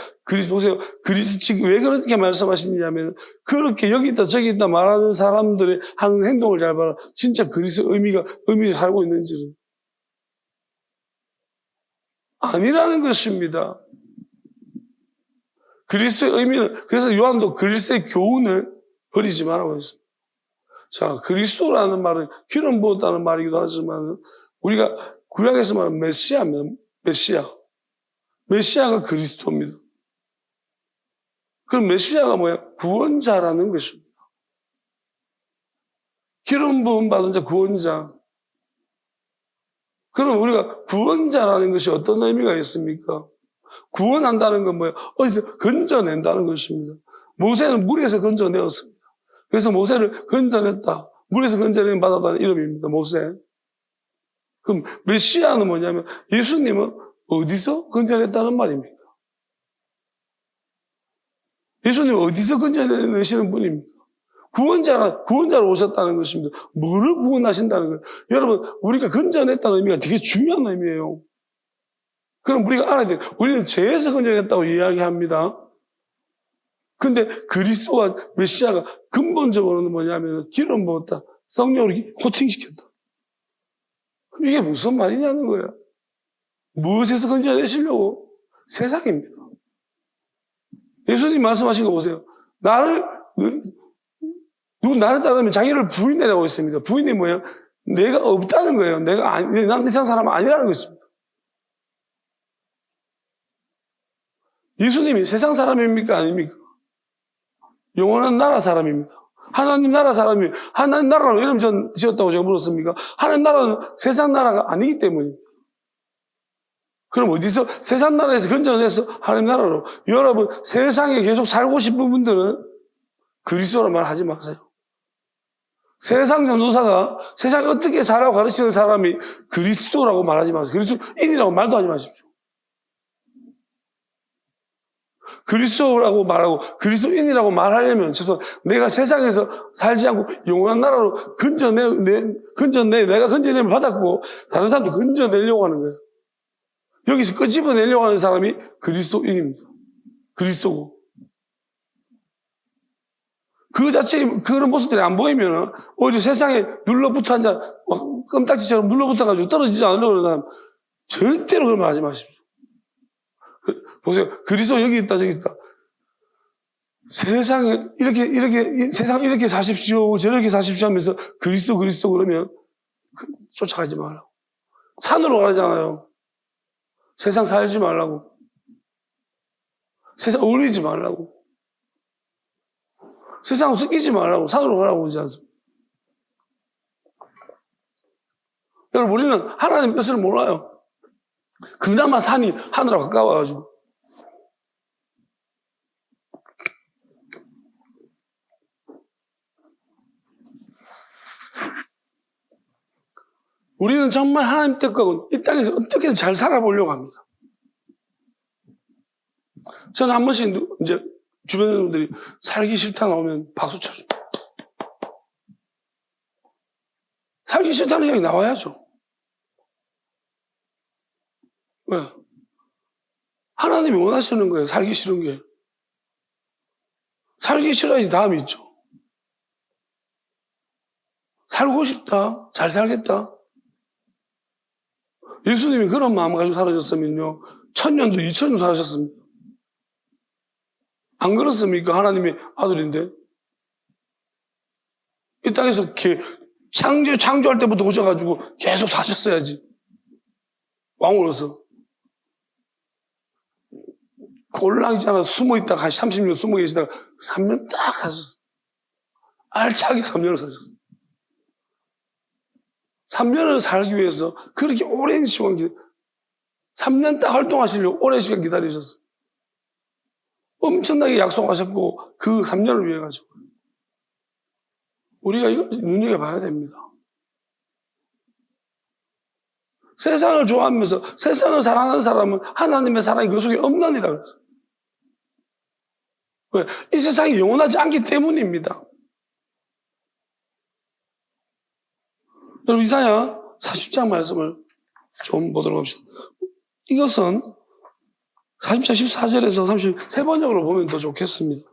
보세요. 그리스도 지금 왜 그렇게 말씀하시냐면 그렇게 여기 있다 저기 있다 말하는 사람들의 하는 행동을 잘 봐라. 진짜 그리스도 의미를 살고 있는지를 아니라는 것입니다. 그리스도의 의미는 그래서 요한도 그리스도의 교훈을 버리지 말라고 했습니다. 자, 그리스도라는 말은 기름 부었다는 말이기도 하지만 우리가 구약에서 말하는 메시아가 그리스도입니다. 그럼 메시아가 뭐야? 구원자라는 것입니다. 기름 부음 받은 자 구원자. 그럼 우리가 구원자라는 것이 어떤 의미가 있습니까? 구원한다는 건 뭐예요? 어디서 건져낸다는 것입니다. 모세는 물에서 건져내었습니다. 그래서 모세를 건져냈다. 물에서 건져낸 받았다는 이름입니다. 모세. 그럼 메시아는 뭐냐면 예수님은 어디서 건져냈다는 말입니까? 예수님은 어디서 건져내시는 분입니까? 구원자로 오셨다는 것입니다. 뭐를 구원하신다는 거예요? 여러분, 우리가 건져냈다는 의미가 되게 중요한 의미예요. 그럼 우리가 알아야 돼요. 우리는 죄에서 건져냈다고 이야기합니다. 근데 그리스도와 메시아가 근본적으로는 뭐냐면 기름 부었다. 성령으로 코팅시켰다. 이게 무슨 말이냐는 거예요. 무엇에서 건져내시려고? 세상입니다. 예수님 말씀하신 거 보세요. 누구 나를 따르면 자기를 부인해라고 했습니다. 부인이 뭐예요? 내가 없다는 거예요. 난 이상 사람은 아니라는 것입니다. 예수님이 세상 사람입니까? 아닙니까? 영원한 나라 사람입니다. 하나님 나라 사람이, 하나님 나라로 이름 지었다고 제가 물었습니까? 하나님 나라는 세상 나라가 아니기 때문입니다. 그럼 어디서 세상 나라에서 건져내서 하나님 나라로. 여러분, 세상에 계속 살고 싶은 분들은 그리스도란 말 하지 마세요. 세상 전도사가 세상에 어떻게 살라고 가르치는 사람이 그리스도라고 말하지 마세요. 그리스도인이라고 말도 하지 마십시오. 그리스도라고 말하고 그리스도인이라고 말하려면 내가 세상에서 살지 않고 영원한 나라로 내가 건져냄을 받았고 다른 사람도 건져내려고 하는 거예요. 여기서 끄집어내려고 하는 사람이 그리스도인입니다. 그리스도고. 그 자체의 그런 모습들이 안 보이면 오히려 세상에 눌러붙어 앉아 껌딱지처럼 눌러붙어가지고 떨어지지 않으려고 그러는 사람 절대로 그런 말 하지 마십시오. 보세요. 그리스도 여기 있다 저기 있다. 세상에 세상 이렇게 사십시오 저렇게 사십시오 하면서 그리스도 그러면 쫓아가지 말라고. 산으로 가잖아요. 세상 살지 말라고. 세상 어울리지 말라고. 세상하고 섞이지 말라고. 산으로 가라고 하지 않습니까? 여러분 우리는 하나님의 뜻을 몰라요. 그나마 산이 하늘하고 가까워가지고. 우리는 정말 하나님 뜻과 이 땅에서 어떻게든 잘 살아보려고 합니다. 저는 한 번씩 이제 주변 분들이 살기 싫다 나오면 박수 쳐줍니다. 살기 싫다는 이야기 나와야죠. 왜? 하나님이 원하시는 거예요. 살기 싫은 게. 살기 싫어야지 다음이 있죠. 살고 싶다. 잘 살겠다. 예수님이 그런 마음 가지고 살아셨으면요. 1000년도 2000년 살아셨습니다. 안 그렇습니까? 하나님의 아들인데. 이 땅에서 창조할 때부터 오셔가지고 계속 사셨어야지. 왕으로서. 꼴랑이잖아. 숨어있다가 한 30년 숨어 계시다가 3년 딱 사셨어요. 알차게 3년을 사셨어요. 3년을 살기 위해서 그렇게 오랜 시간 3년 딱 활동하시려고 오랜 시간 기다리셨어요. 엄청나게 약속하셨고 그 3년을 위해 가지고 우리가 이거 눈여겨봐야 됩니다. 세상을 좋아하면서 세상을 사랑하는 사람은 하나님의 사랑이 그 속에 없느니라 그랬어요. 왜? 이 세상이 영원하지 않기 때문입니다. 여러분 이사야 40장 말씀을 좀 보도록 합시다. 이것은 40장 14절에서 33번역으로 보면 더 좋겠습니다.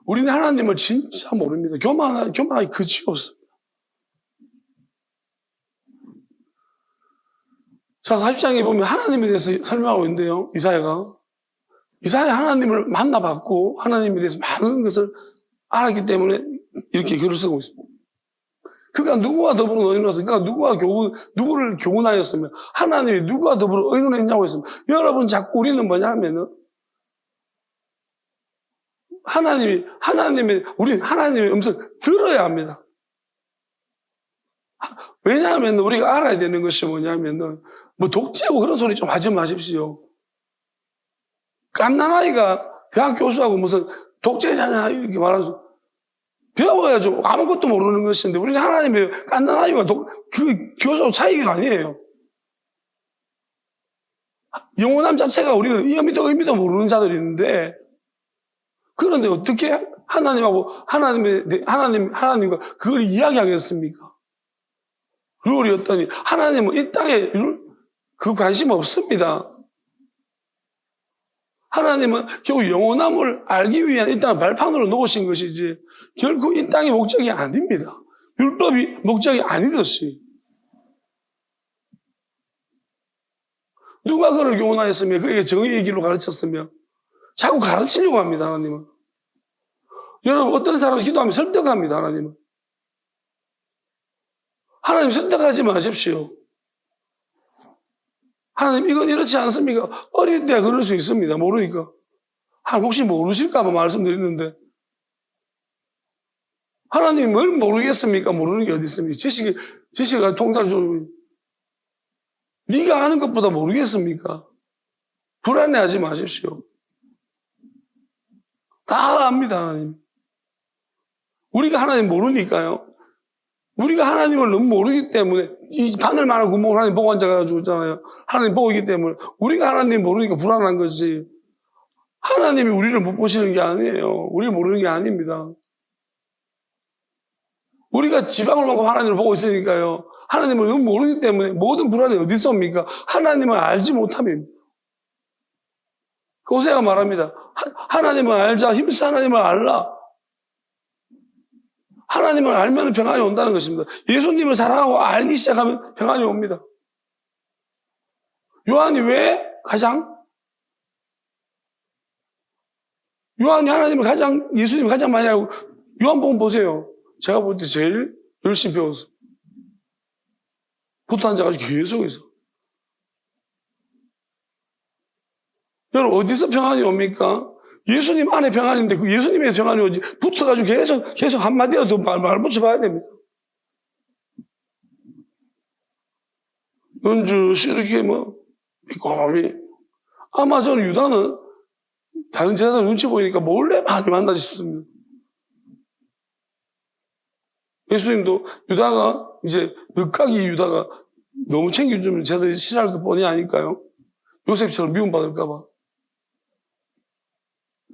우리는 하나님을 진짜 모릅니다. 교만하기 그치 없습니다. 자, 40장에 보면 하나님에 대해서 설명하고 있는데요. 이사야 하나님을 만나봤고 하나님에 대해서 많은 것을 알았기 때문에 이렇게 글을 쓰고 있습니다. 그가 누구와 더불어 의논했으며 그가 누구를 교훈하였으며 하나님이 누구와 더불어 의논했냐고 했습니다. 여러분 자꾸 우리는 뭐냐 하면은 우리는 하나님의 음성 들어야 합니다. 왜냐하면 우리가 알아야 되는 것이 뭐냐면은 뭐 독재고 그런 소리 좀 하지 마십시오. 갓난아이가 대학 교수하고 무슨 독재자냐 이렇게 말하죠. 배워야죠. 아무것도 모르는 것인데 우리는 하나님의 갓난아이와 그 교수하고 차이가 아니에요. 영원함 자체가 우리는 의미도 모르는 자들이 있는데 그런데 어떻게 하나님과 그걸 이야기하겠습니까? 룰이었더니 하나님은 이 땅에 그 관심 없습니다. 하나님은 결국 영원함을 알기 위한 이 땅을 발판으로 놓으신 것이지 결코 이 땅의 목적이 아닙니다. 율법이 목적이 아니듯이. 누가 그를 교훈하였으며 그에게 정의의 길로 가르쳤으며 자꾸 가르치려고 합니다. 하나님은. 여러분 어떤 사람을 기도하면 설득합니다. 하나님은. 하나님 설득하지 마십시오. 하나님 이건 이렇지 않습니까? 어릴 때 그럴 수 있습니다. 모르니까. 혹시 모르실까 봐 말씀드리는데 하나님이 뭘 모르겠습니까? 모르는 게 어디 있습니까? 지식을 통달을 좀 네가 아는 것보다 모르겠습니까? 불안해하지 마십시오. 다 압니다. 하나님. 우리가 하나님 모르니까요. 우리가 하나님을 너무 모르기 때문에 이 바늘만한 구멍을 하나님 보고 앉아가지고 있잖아요. 하나님 보고 있기 때문에 우리가 하나님 모르니까 불안한 것이 하나님이 우리를 못 보시는 게 아니에요. 우리를 모르는 게 아닙니다. 우리가 지방울만큼 하나님을 보고 있으니까요. 하나님을 너무 모르기 때문에 모든 불안이 어디 있습니까? 하나님을 알지 못함입니다. 호세아가 말합니다. 하나님을 알자. 힘써 하나님을 알라. 하나님을 알면 평안이 온다는 것입니다. 예수님을 사랑하고 알기 시작하면 평안이 옵니다. 요한이 왜 요한이 예수님을 가장 많이 알고, 요한복음 보세요. 제가 볼 때 제일 열심히 배웠어. 붙어 앉아가지고 계속해서. 여러분, 어디서 평안이 옵니까? 예수님 안에 평안인데, 그 예수님의 평안이 오지. 붙어가지고 계속 한마디라도 말 붙여봐야 됩니다. 은주, 이렇게 비꼼히. 아마 저는 유다는 다른 제자들 눈치 보이니까 몰래 많이 만나지 싶습니다. 예수님도 유다가, 늦가기 유다가 너무 챙겨주면 제자들이 싫어할 것 뻔히 아니까요. 요셉처럼 미움받을까봐.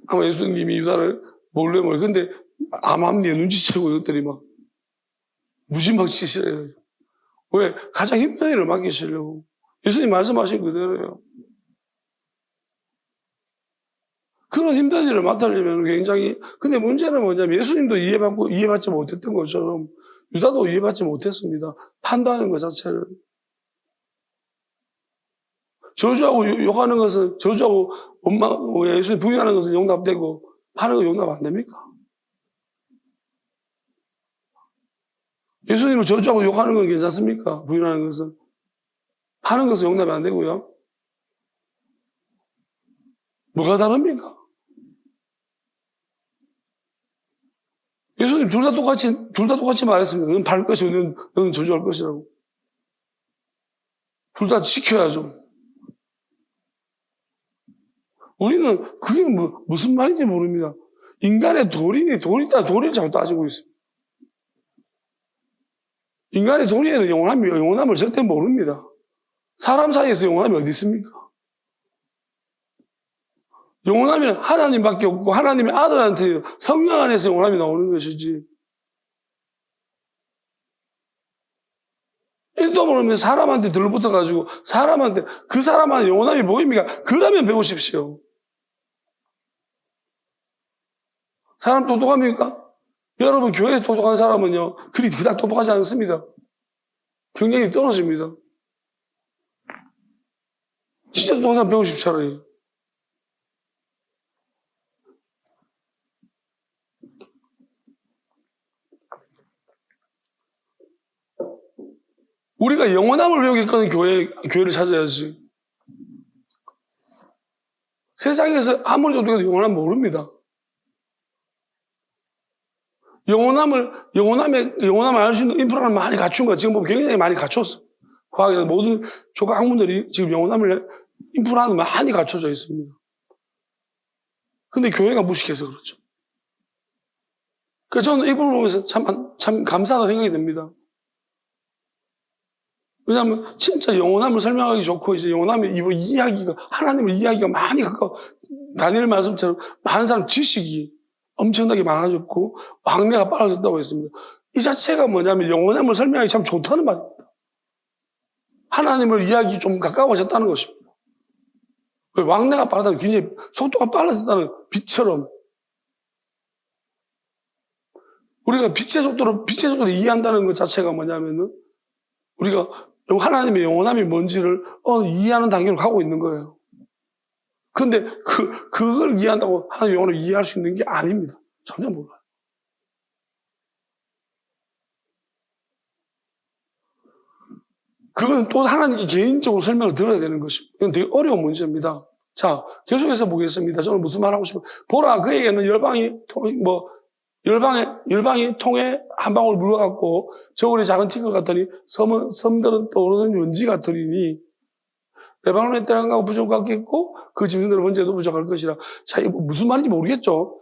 아마 예수님이 유다를 몰래. 근데 암암리에 눈치채고 이것들이 무심박지 싫어요. 왜? 가장 힘든 일을 맡기시려고. 예수님 말씀하신 그대로예요. 그런 힘든 일을 맡으려면 굉장히, 근데 문제는 뭐냐면 예수님도 이해받지 못했던 것처럼 유다도 이해받지 못했습니다. 판단하는 것 자체를. 저주하고 욕하는 것은, 저주하고 예수님 부인하는 것은 용납되고, 하는 건 용납 안 됩니까? 예수님을 저주하고 욕하는 건 괜찮습니까? 부인하는 것은. 하는 것은 용납이 안 되고요. 뭐가 다릅니까? 예수님 둘 다 똑같이 말했습니다. 너는 밟을 것이고, 너는 저주할 것이라고. 둘 다 지켜야죠. 우리는 그게 무슨 말인지 모릅니다. 인간의 도리니 도리를 자꾸 따지고 있습니다. 인간의 도리에는 영원함을 절대 모릅니다. 사람 사이에서 영원함이 어디 있습니까? 영원함은 하나님밖에 없고 하나님의 아들한테 성령 안에서 영원함이 나오는 것이지. 1도 모르면 사람한테 들러붙어가지고 그 사람한테 영원함이 보입니까? 그러면 배우십시오. 사람 똑똑합니까? 여러분 교회에서 똑똑한 사람은요, 그닥 똑똑하지 않습니다. 경쟁이 떨어집니다. 진짜 똑똑한 사람 배우십시오. 차라리. 우리가 영원함을 배우겠거든 교회를 찾아야지. 세상에서 아무리 똑똑해도 영원함 모릅니다. 영원함을 알 수 있는 인프라를 많이 갖춘 거 지금 보면 굉장히 많이 갖췄어. 과학이나 모든 조각 학문들이 지금 영원함을 인프라는 많이 갖춰져 있습니다. 근데 교회가 무식해서 그렇죠. 그래서 저는 이 부분을 보면서 참 감사하다 생각이 듭니다. 왜냐하면 진짜 영원함을 설명하기 좋고 이제 영원함의 하나님을 이해하기가 많이 가까워. 다니엘 말씀처럼 많은 사람 지식이 엄청나게 많아졌고 왕래가 빨라졌다고 했습니다. 이 자체가 뭐냐면 영원함을 설명하기 참 좋다는 말입니다. 하나님을 이해하기 좀 가까워졌다는 것입니다. 왕래가 빠르다는 굉장히 속도가 빨라졌다는 빛처럼 우리가 빛의 속도로 이해한다는 것 자체가 뭐냐면은 우리가 하나님의 영원함이 뭔지를 이해하는 단계로 가고 있는 거예요. 근데 그걸 이해한다고 하나님의 영혼을 이해할 수 있는 게 아닙니다. 전혀 몰라요. 그건 또 하나님께 개인적으로 설명을 들어야 되는 것입니다. 이건 되게 어려운 문제입니다. 자, 계속해서 보겠습니다. 저는 무슨 말 하고 싶어요? 보라, 그에게는 열방이 통에 한 방울 물 같고 저울의 작은 티끌 같으니 섬들은 떠오르는 연지 같으리니 레바논의 때랑가고 부족하겠고 그 짐승들은 번제도 부족할 것이라. 자, 이거 무슨 말인지 모르겠죠?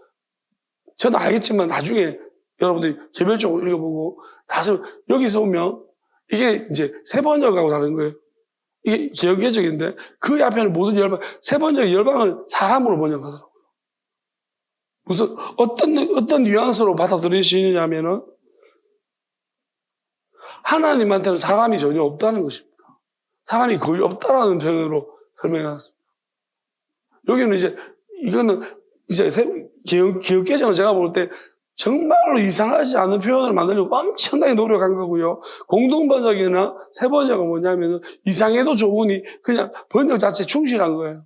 저는 알겠지만 나중에 여러분들이 개별적으로 읽어보고 다시 여기서 보면 이게 이제 세번역하고 다른 거예요. 이게 개혁개적인데 그 앞에는 모든 열방, 세번역 열방을 사람으로 번역하더라고요. 무슨 어떤 뉘앙스로 받아들이시느냐 하면은 하나님한테는 사람이 전혀 없다는 것입니다. 사람이 거의 없다라는 표현으로 설명해놨습니다. 여기는 이제 이거는 이제 개혁개정은 제가 볼 때 정말로 이상하지 않은 표현을 만들려고 엄청나게 노력한 거고요. 공동번역이나 세번역은 뭐냐면은 이상해도 좋으니 그냥 번역 자체에 충실한 거예요.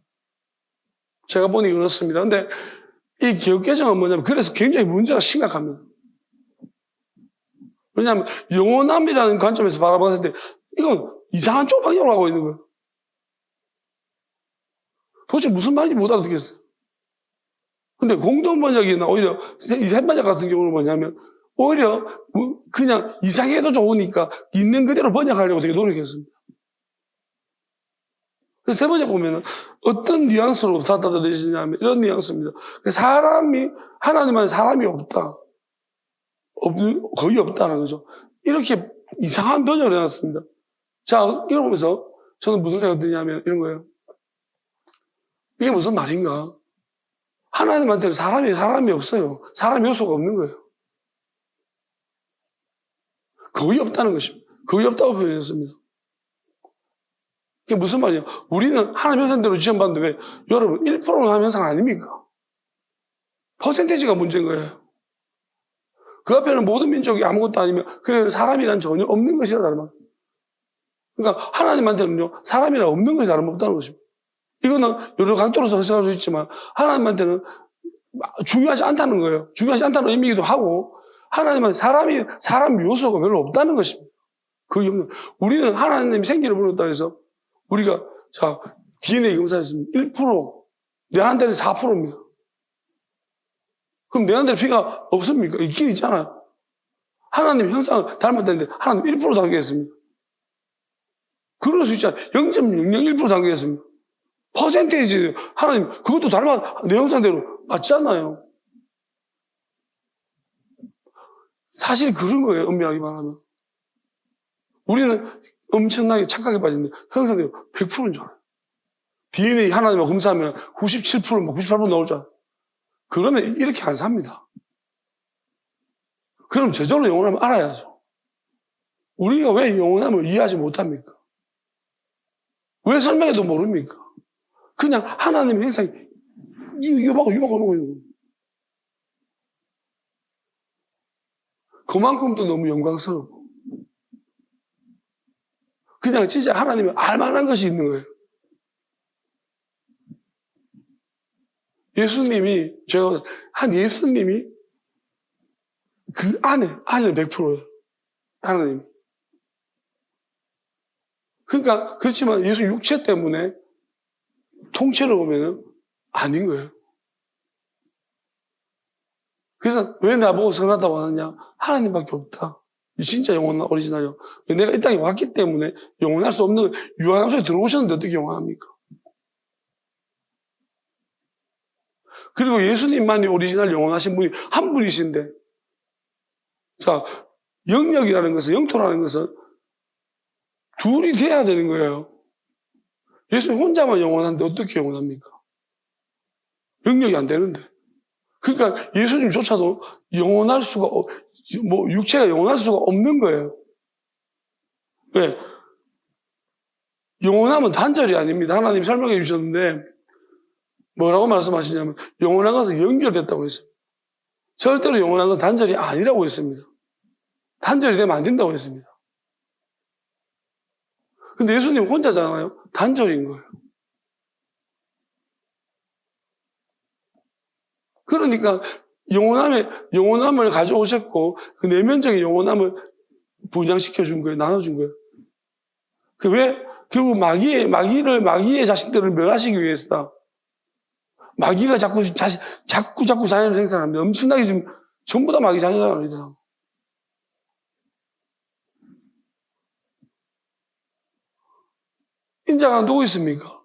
제가 보니 그렇습니다. 근데 이 개혁개정은 뭐냐면 그래서 굉장히 문제가 심각합니다. 왜냐하면 영원함이라는 관점에서 바라봤을 때 이건 이상한 쪽 방향으로 가고 있는 거예요. 도대체 무슨 말인지 못 알아듣겠어요. 근데 공동번역이나 오히려 이 세번역 같은 경우는 뭐냐면 오히려 그냥 이상해도 좋으니까 있는 그대로 번역하려고 되게 노력했습니다. 그래서 세번역 보면은 어떤 뉘앙스로 받아들이시냐면 이런 뉘앙스입니다. 사람이, 하나님은 사람이 없다. 거의 없다는 거죠. 이렇게 이상한 번역을 해놨습니다. 자, 이걸 보면서 저는 무슨 생각이 드냐면 이런 거예요. 이게 무슨 말인가? 하나님한테는 사람이 없어요. 사람 요소가 없는 거예요. 거의 없다는 것입니다. 거의 없다고 표현했습니다. 이게 무슨 말이에요? 우리는 하나님 형상대로 지원받는데 왜? 여러분, 1%는 하나님 형상 아닙니까? 퍼센테이지가 문제인 거예요. 그 앞에는 모든 민족이 아무것도 아니면 그 사람이란 전혀 없는 것이라 다른 말. 그러니까 하나님한테는요, 사람이란 없는 것이 다름없다는 것입니다. 이거는 여러 각도로서 해석할 수 있지만 하나님한테는 중요하지 않다는 거예요. 중요하지 않다는 의미이기도 하고 하나님은 사람 요소가 별로 없다는 것입니다. 거의 없는. 우리는 하나님이 생기를 불렀다 해서 우리가 자 DNA 검사했습니다. 1%, 내한테는 4%입니다. 그럼 내한테는 피가 없습니까? 있긴 있잖아요. 하나님 형상 닮았다는데 하나님 1% 담겨있습니다. 그럴 수 있잖아요. 0.001% 담겨있습니다. 퍼센테이지 하나님 그것도 내 형상대로 맞잖아요. 사실 그런 거예요. 엄밀하게 말하면. 우리는 엄청나게 착각에 빠진데 형상대로 100%인 줄 알아요. DNA 하나님과 검사하면 97%, 98% 나올 줄 알아요. 그러면 이렇게 안 삽니다. 그럼 저절로 영원함을 알아야죠. 우리가 왜 영원함을 이해하지 못합니까? 왜 설명해도 모릅니까? 그냥 하나님의 행상이 이거 그만큼 또 너무 영광스럽고 그냥 진짜 하나님을 알만한 것이 있는 거예요. 예수님이 그 안에는 100%예요. 하나님이. 그러니까 그렇지만 예수 육체 때문에 통째로 보면은 아닌 거예요. 그래서 왜 나보고 선하다고 하느냐? 하나님밖에 없다. 진짜 영원한 오리지널이요. 내가 이 땅에 왔기 때문에 영원할 수 없는 유한함 속에 들어오셨는데 어떻게 영원합니까? 그리고 예수님만이 오리지널 영원하신 분이 한 분이신데 자, 영역이라는 것은 영토라는 것은 둘이 돼야 되는 거예요. 예수님 혼자만 영원한데 어떻게 영원합니까? 영역이 안 되는데. 그러니까 예수님조차도 육체가 영원할 수가 없는 거예요. 왜? 영원함은 단절이 아닙니다. 하나님 설명해 주셨는데 뭐라고 말씀하시냐면 영원한 것은 연결됐다고 했어요. 절대로 영원한 건 단절이 아니라고 했습니다. 단절이 되면 안 된다고 했습니다. 근데 예수님 혼자잖아요. 단절인 거예요. 그러니까 영원함을 가져오셨고 그 내면적인 영원함을 분양시켜 준 거예요. 나눠준 거예요. 왜? 결국 마귀의 자식들을 멸하시기 위해서다. 마귀가 자꾸 자연을 생산합니다. 엄청나게 지금 전부 다 마귀 자녀잖아요. 인자가 누구 있습니까?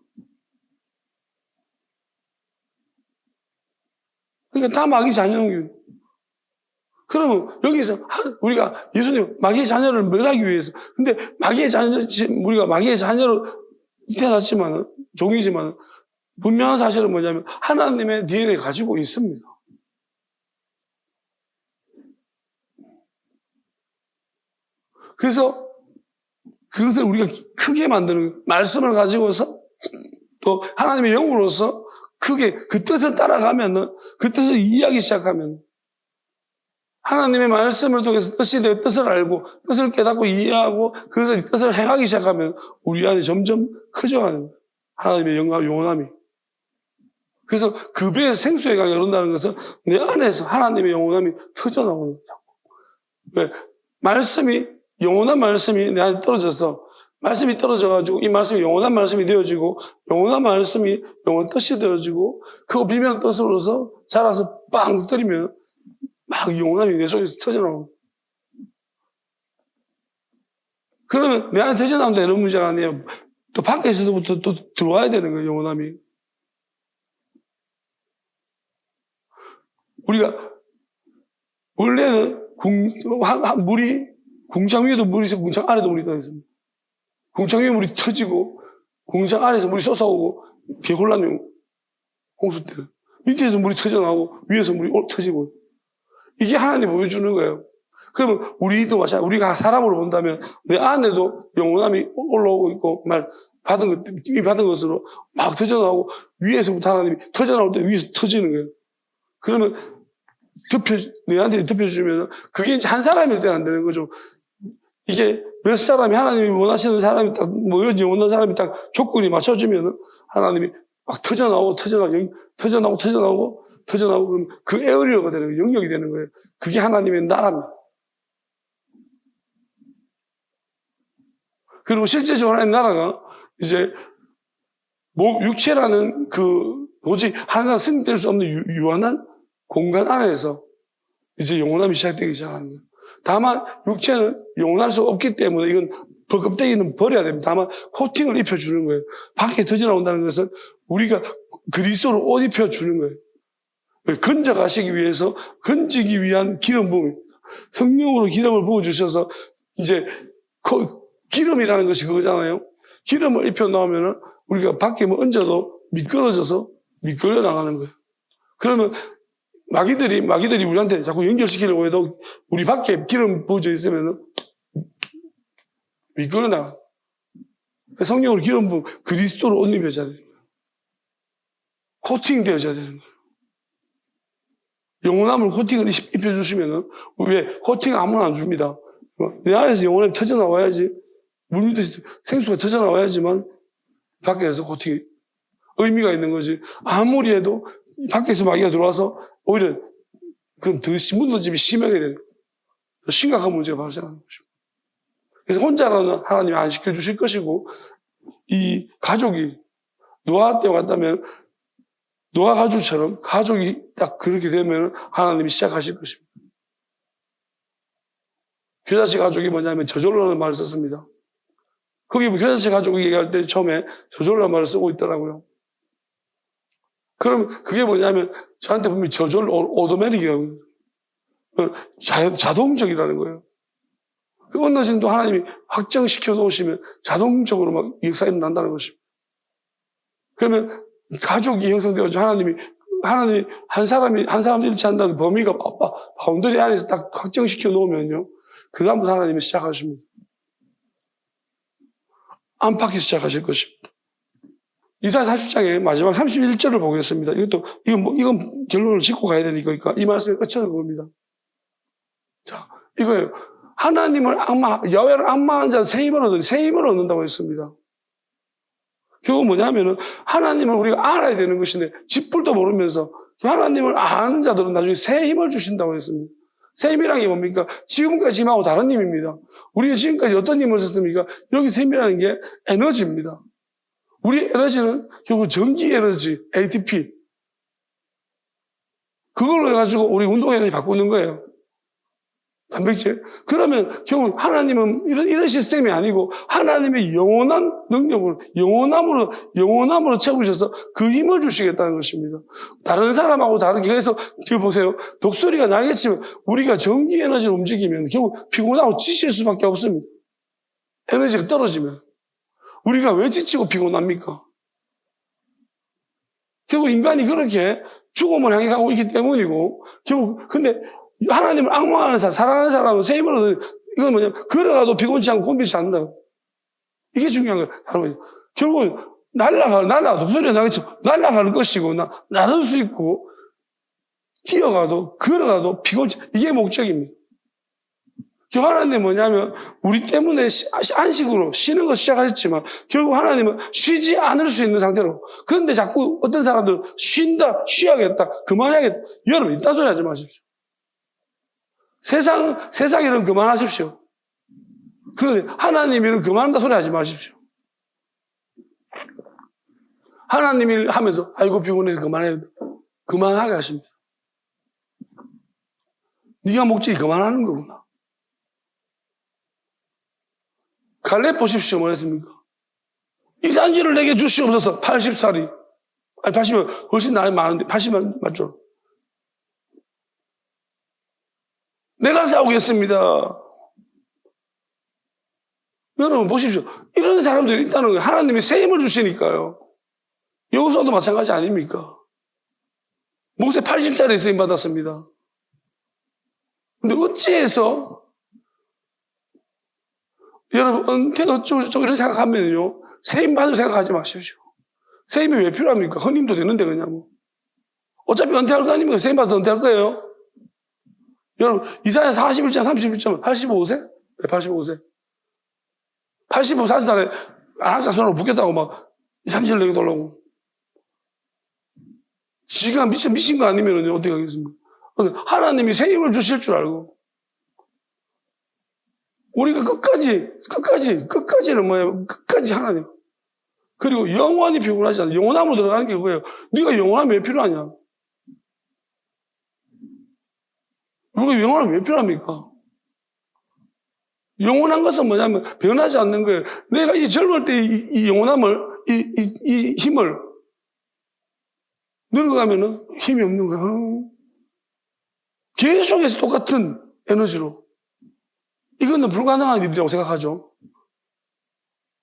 그러니까 다 마귀 자녀는 그러면 여기서 우리가 예수님 마귀의 자녀를 멸하기 위해서, 근데 우리가 마귀의 자녀로 태어났지만, 종이지만, 분명한 사실은 뭐냐면 하나님의 DNA를 가지고 있습니다. 그래서 그것을 우리가 크게 만드는 말씀을 가지고서 또 하나님의 영으로서 크게 그 뜻을 따라가면, 그 뜻을 이해하기 시작하면, 하나님의 말씀을 통해서 뜻이 내 뜻을 알고 뜻을 깨닫고 이해하고 그것을 뜻을 행하기 시작하면 우리 안에 점점 커져가는 거예요. 하나님의 영원함이. 그래서 그 배에 생수의 강이 흐른다는 것은 내 안에서 하나님의 영원함이 터져나오는 거죠. 왜? 영원한 말씀이 내 안에 떨어져서, 말씀이 떨어져가지고 이 말씀이 영원한 말씀이 되어지고, 영원한 말씀이 영원 뜻이 되어지고, 그 비밀한 뜻으로서 자라서 빵 터뜨리면 막 영원함이 내 속에서 터져나오고. 그러면 내 안에 터져나온다 이런 문제가 아니에요. 또 밖에서부터 또 들어와야 되는 거예요, 영원함이. 우리가 원래는 궁창 위에도 물이 있고 궁창 아래도 물이 떠있습니다. 궁창 위에 물이 터지고 궁창 아래에서 물이 쏟아오고 대혼란용 홍수 때 밑에서 물이 터져나오고 위에서 물이 터지고, 이게 하나님이 보여주는 거예요. 그러면 우리도 마찬가지, 우리가 사람으로 본다면 내 안에도 영원함이 올라오고 있고, 이미 받은 것으로 막 터져나오고, 위에서부터 하나님이 터져나올 때 위에서 터지는 거예요. 그러면 내한테 덮여주면 그게 이제 한 사람일 때는 안 되는 거죠. 이게 몇 사람이, 하나님이 원하시는 사람이 딱, 영원한 사람이 딱 조건이 맞춰주면 하나님이 막 터져나오고, 그러면 그 에어리어가 되는 거예요. 영역이 되는 거예요. 그게 하나님의 나라입니다. 그리고 실제적으로 하나님의 나라가 이제 육체라는 도저히 하나가 승인될 수 없는 유한한 공간 안에서 이제 영원함이 시작되기 시작하는 거예요. 다만 육체는 영원할 수 없기 때문에 이건 껍데기는 버려야 됩니다. 다만 코팅을 입혀주는 거예요. 밖에 터져나온다는 것은 우리가 그리스도로 옷 입혀주는 거예요. 건져가시기 위해서, 건지기 위한 기름 부음입니다. 성령으로 기름을 부어주셔서 이제 기름이라는 것이 그거잖아요. 기름을 입혀놓으면 우리가 밖에 얹어도 미끄러져서 미끄러 나가는 거예요. 그러면 마귀들이 우리한테 자꾸 연결시키려고 해도 우리 밖에 기름 부어져 있으면 미끄러 나가. 성령으로 기름 부어 그리스도로 옷 입혀져야 되는 거예요. 코팅 되어져야 되는 거예요. 영원함을 코팅을 입혀주시면은, 왜? 코팅 아무나 안 줍니다. 내 안에서 영원함이 터져나와야지, 물 밑에서 생수가 터져나와야지만 밖에서 코팅이 의미가 있는 거지. 아무리 해도 밖에서 마귀가 들어와서 오히려 그럼 더 문제점이 심하게 되는 거예요. 심각한 문제가 발생하는 것입니다. 그래서 혼자라는 하나님이 안 시켜주실 것이고, 이 가족이 노아 때와 같다면 노아 가족처럼 가족이 딱 그렇게 되면 하나님이 시작하실 것입니다. 교자씨 가족이 뭐냐면 저절로라는 말을 썼습니다. 거기 교자씨 가족 얘기할 때 처음에 저절로라는 말을 쓰고 있더라고요. 그럼 그게 뭐냐면 저한테 보면 저절로 오토매틱이라고 자동적이라는 거예요. 그 어느 정도 하나님이 확정시켜 놓으시면 자동적으로 막 역사가 일어난다는 것입니다. 그러면 가족이 형성되어서 하나님이 한 사람을 일치한다는 범위가 바운더리 안에서 딱 확정시켜 놓으면요, 그 다음부터 하나님이 시작하십니다. 안팎에서 시작하실 것입니다. 이사야 40장의 마지막 31절을 보겠습니다. 이건 결론을 짓고 가야 되니까 이 말씀에 끝쳐서 봅니다. 자, 이거예요. 야훼를 악마한 자는 새 힘을 얻는다고 했습니다. 결국 뭐냐면은 하나님을 우리가 알아야 되는 것인데 짓불도 모르면서 하나님을 아는 자들은 나중에 새 힘을 주신다고 했습니다. 새 힘이라는 게 뭡니까? 지금까지 힘하고 다른 힘입니다. 우리가 지금까지 어떤 힘을 썼습니까? 여기 새 힘이라는 게 에너지입니다. 우리 에너지는 결국 전기 에너지, ATP. 그걸로 해가지고 우리 운동 에너지 바꾸는 거예요. 단백질. 그러면 결국 하나님은 이런 시스템이 아니고 하나님의 영원한 능력으로, 영원함으로 채우셔서 그 힘을 주시겠다는 것입니다. 다른 사람하고 다르게. 그래서 지금 보세요. 독수리가 날개치면 우리가 전기 에너지를 움직이면 결국 피곤하고 지칠 수밖에 없습니다. 에너지가 떨어지면. 우리가 왜 지치고 피곤합니까? 결국 인간이 그렇게 죽음을 향해 가고 있기 때문이고, 결국, 근데 하나님을 악망하는 사람, 사랑하는 사람은 새 힘을 얻는, 이건 뭐냐면, 걸어가도 피곤치 않고 곤비지 않는다. 이게 중요한 거예요. 할아버지. 결국은 독수리가 날아갈 것이고, 날을 수 있고, 걸어가도 피곤치, 이게 목적입니다. 하나님은 뭐냐면, 우리 때문에 안식으로 쉬는 거 시작하셨지만, 결국 하나님은 쉬지 않을 수 있는 상태로. 그런데 자꾸 어떤 사람들은 쉬어야겠다, 그만해야겠다. 여러분, 이딴 소리 하지 마십시오. 세상 일은 그만하십시오. 그런데 하나님 일은 그만한다 소리 하지 마십시오. 하나님 일 하면서, 아이고, 피곤해서 그만해야 돼. 그만하게 하십니다. 네가 목적이 그만하는 거구나. 갈렙 보십시오. 뭐랬습니까? 이 산지를 내게 주시옵소서. 80살이. 아니, 80은 훨씬 나이 많은데, 80만 맞죠? 내가 싸우겠습니다. 여러분 보십시오. 이런 사람들이 있다는 거예요. 하나님이 새 힘을 주시니까요. 여호수아도 마찬가지 아닙니까? 모세 80살에 쓰임 받았습니다. 근데 어찌해서 여러분 은퇴 어쩌고 이런 생각하면요, 새 힘 받을 생각하지 마십시오. 새 힘이 왜 필요합니까? 헌임도 되는데 그냥 뭐. 어차피 은퇴할 거 아닙니까? 새 힘 받아서 은퇴할 거예요. 여러분, 이사야 41장 31절 85세? 네, 85세. 85, 40살에 안악사손으로 묶였다고 막 산지를 내게 돌라고. 지가 미친 거 아니면 어떻게 하겠습니까? 하나님이 새 힘을 주실 줄 알고. 우리가 끝까지는 뭐예요? 끝까지 하나님. 그리고 영원히 피곤하지 않아. 영원함으로 들어가는 게 그거예요. 네가 영원함이 왜 필요하냐? 우리가 영원함이 왜 필요합니까? 영원한 것은 뭐냐면 변하지 않는 거예요. 내가 이 젊을 때 이 영원함을, 이 힘을 늙어가면은 힘이 없는 거야. 계속해서 똑같은 에너지로. 이거는 불가능한 일이라고 생각하죠.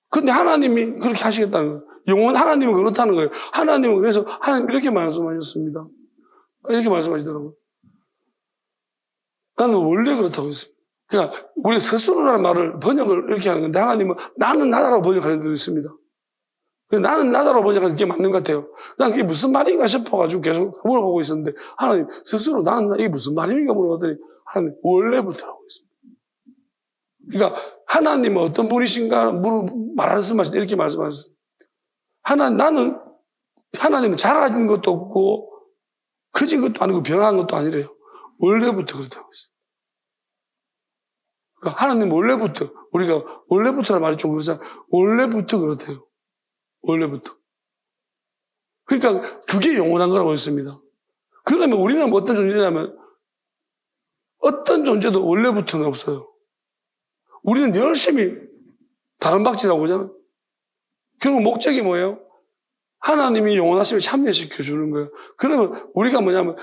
근데 하나님이 그렇게 하시겠다는 거예요. 하나님은 그렇다는 거예요. 하나님은 그래서 하나님 이렇게 말씀하셨습니다. 이렇게 말씀하시더라고요. 나는 원래 그렇다고 했습니다. 그러니까 우리 스스로라는 말을 번역을 이렇게 하는 건데 하나님은 나는 나다라고 번역하는 데도 있습니다. 나는 나다라고 번역하는 게 맞는 것 같아요. 난 그게 무슨 말인가 싶어가지고 계속 물어보고 있었는데 하나님 스스로 나는 이게 무슨 말인가 물어봤더니 하나님 원래부터라고 했습니다. 그러니까 하나님은 어떤 분이신가 말씀하실 때 이렇게 말씀하셨어요. 하나님은 작아진 것도 없고 커진 것도 아니고 변한 것도 아니래요. 원래부터 그렇다고 했어요. 그러니까 하나님 원래부터, 우리가 원래부터라는 말이 좀 그렇잖아요. 원래부터 그렇대요. 원래부터. 그러니까 그게 영원한 거라고 했습니다. 그러면 우리는 어떤 존재냐면 어떤 존재도 원래부터는 없어요. 우리는 열심히 다른 박질하고 그러잖아요. 결국 목적이 뭐예요? 하나님이 영원하심을 참여시켜 주는 거예요. 그러면 우리가 뭐냐면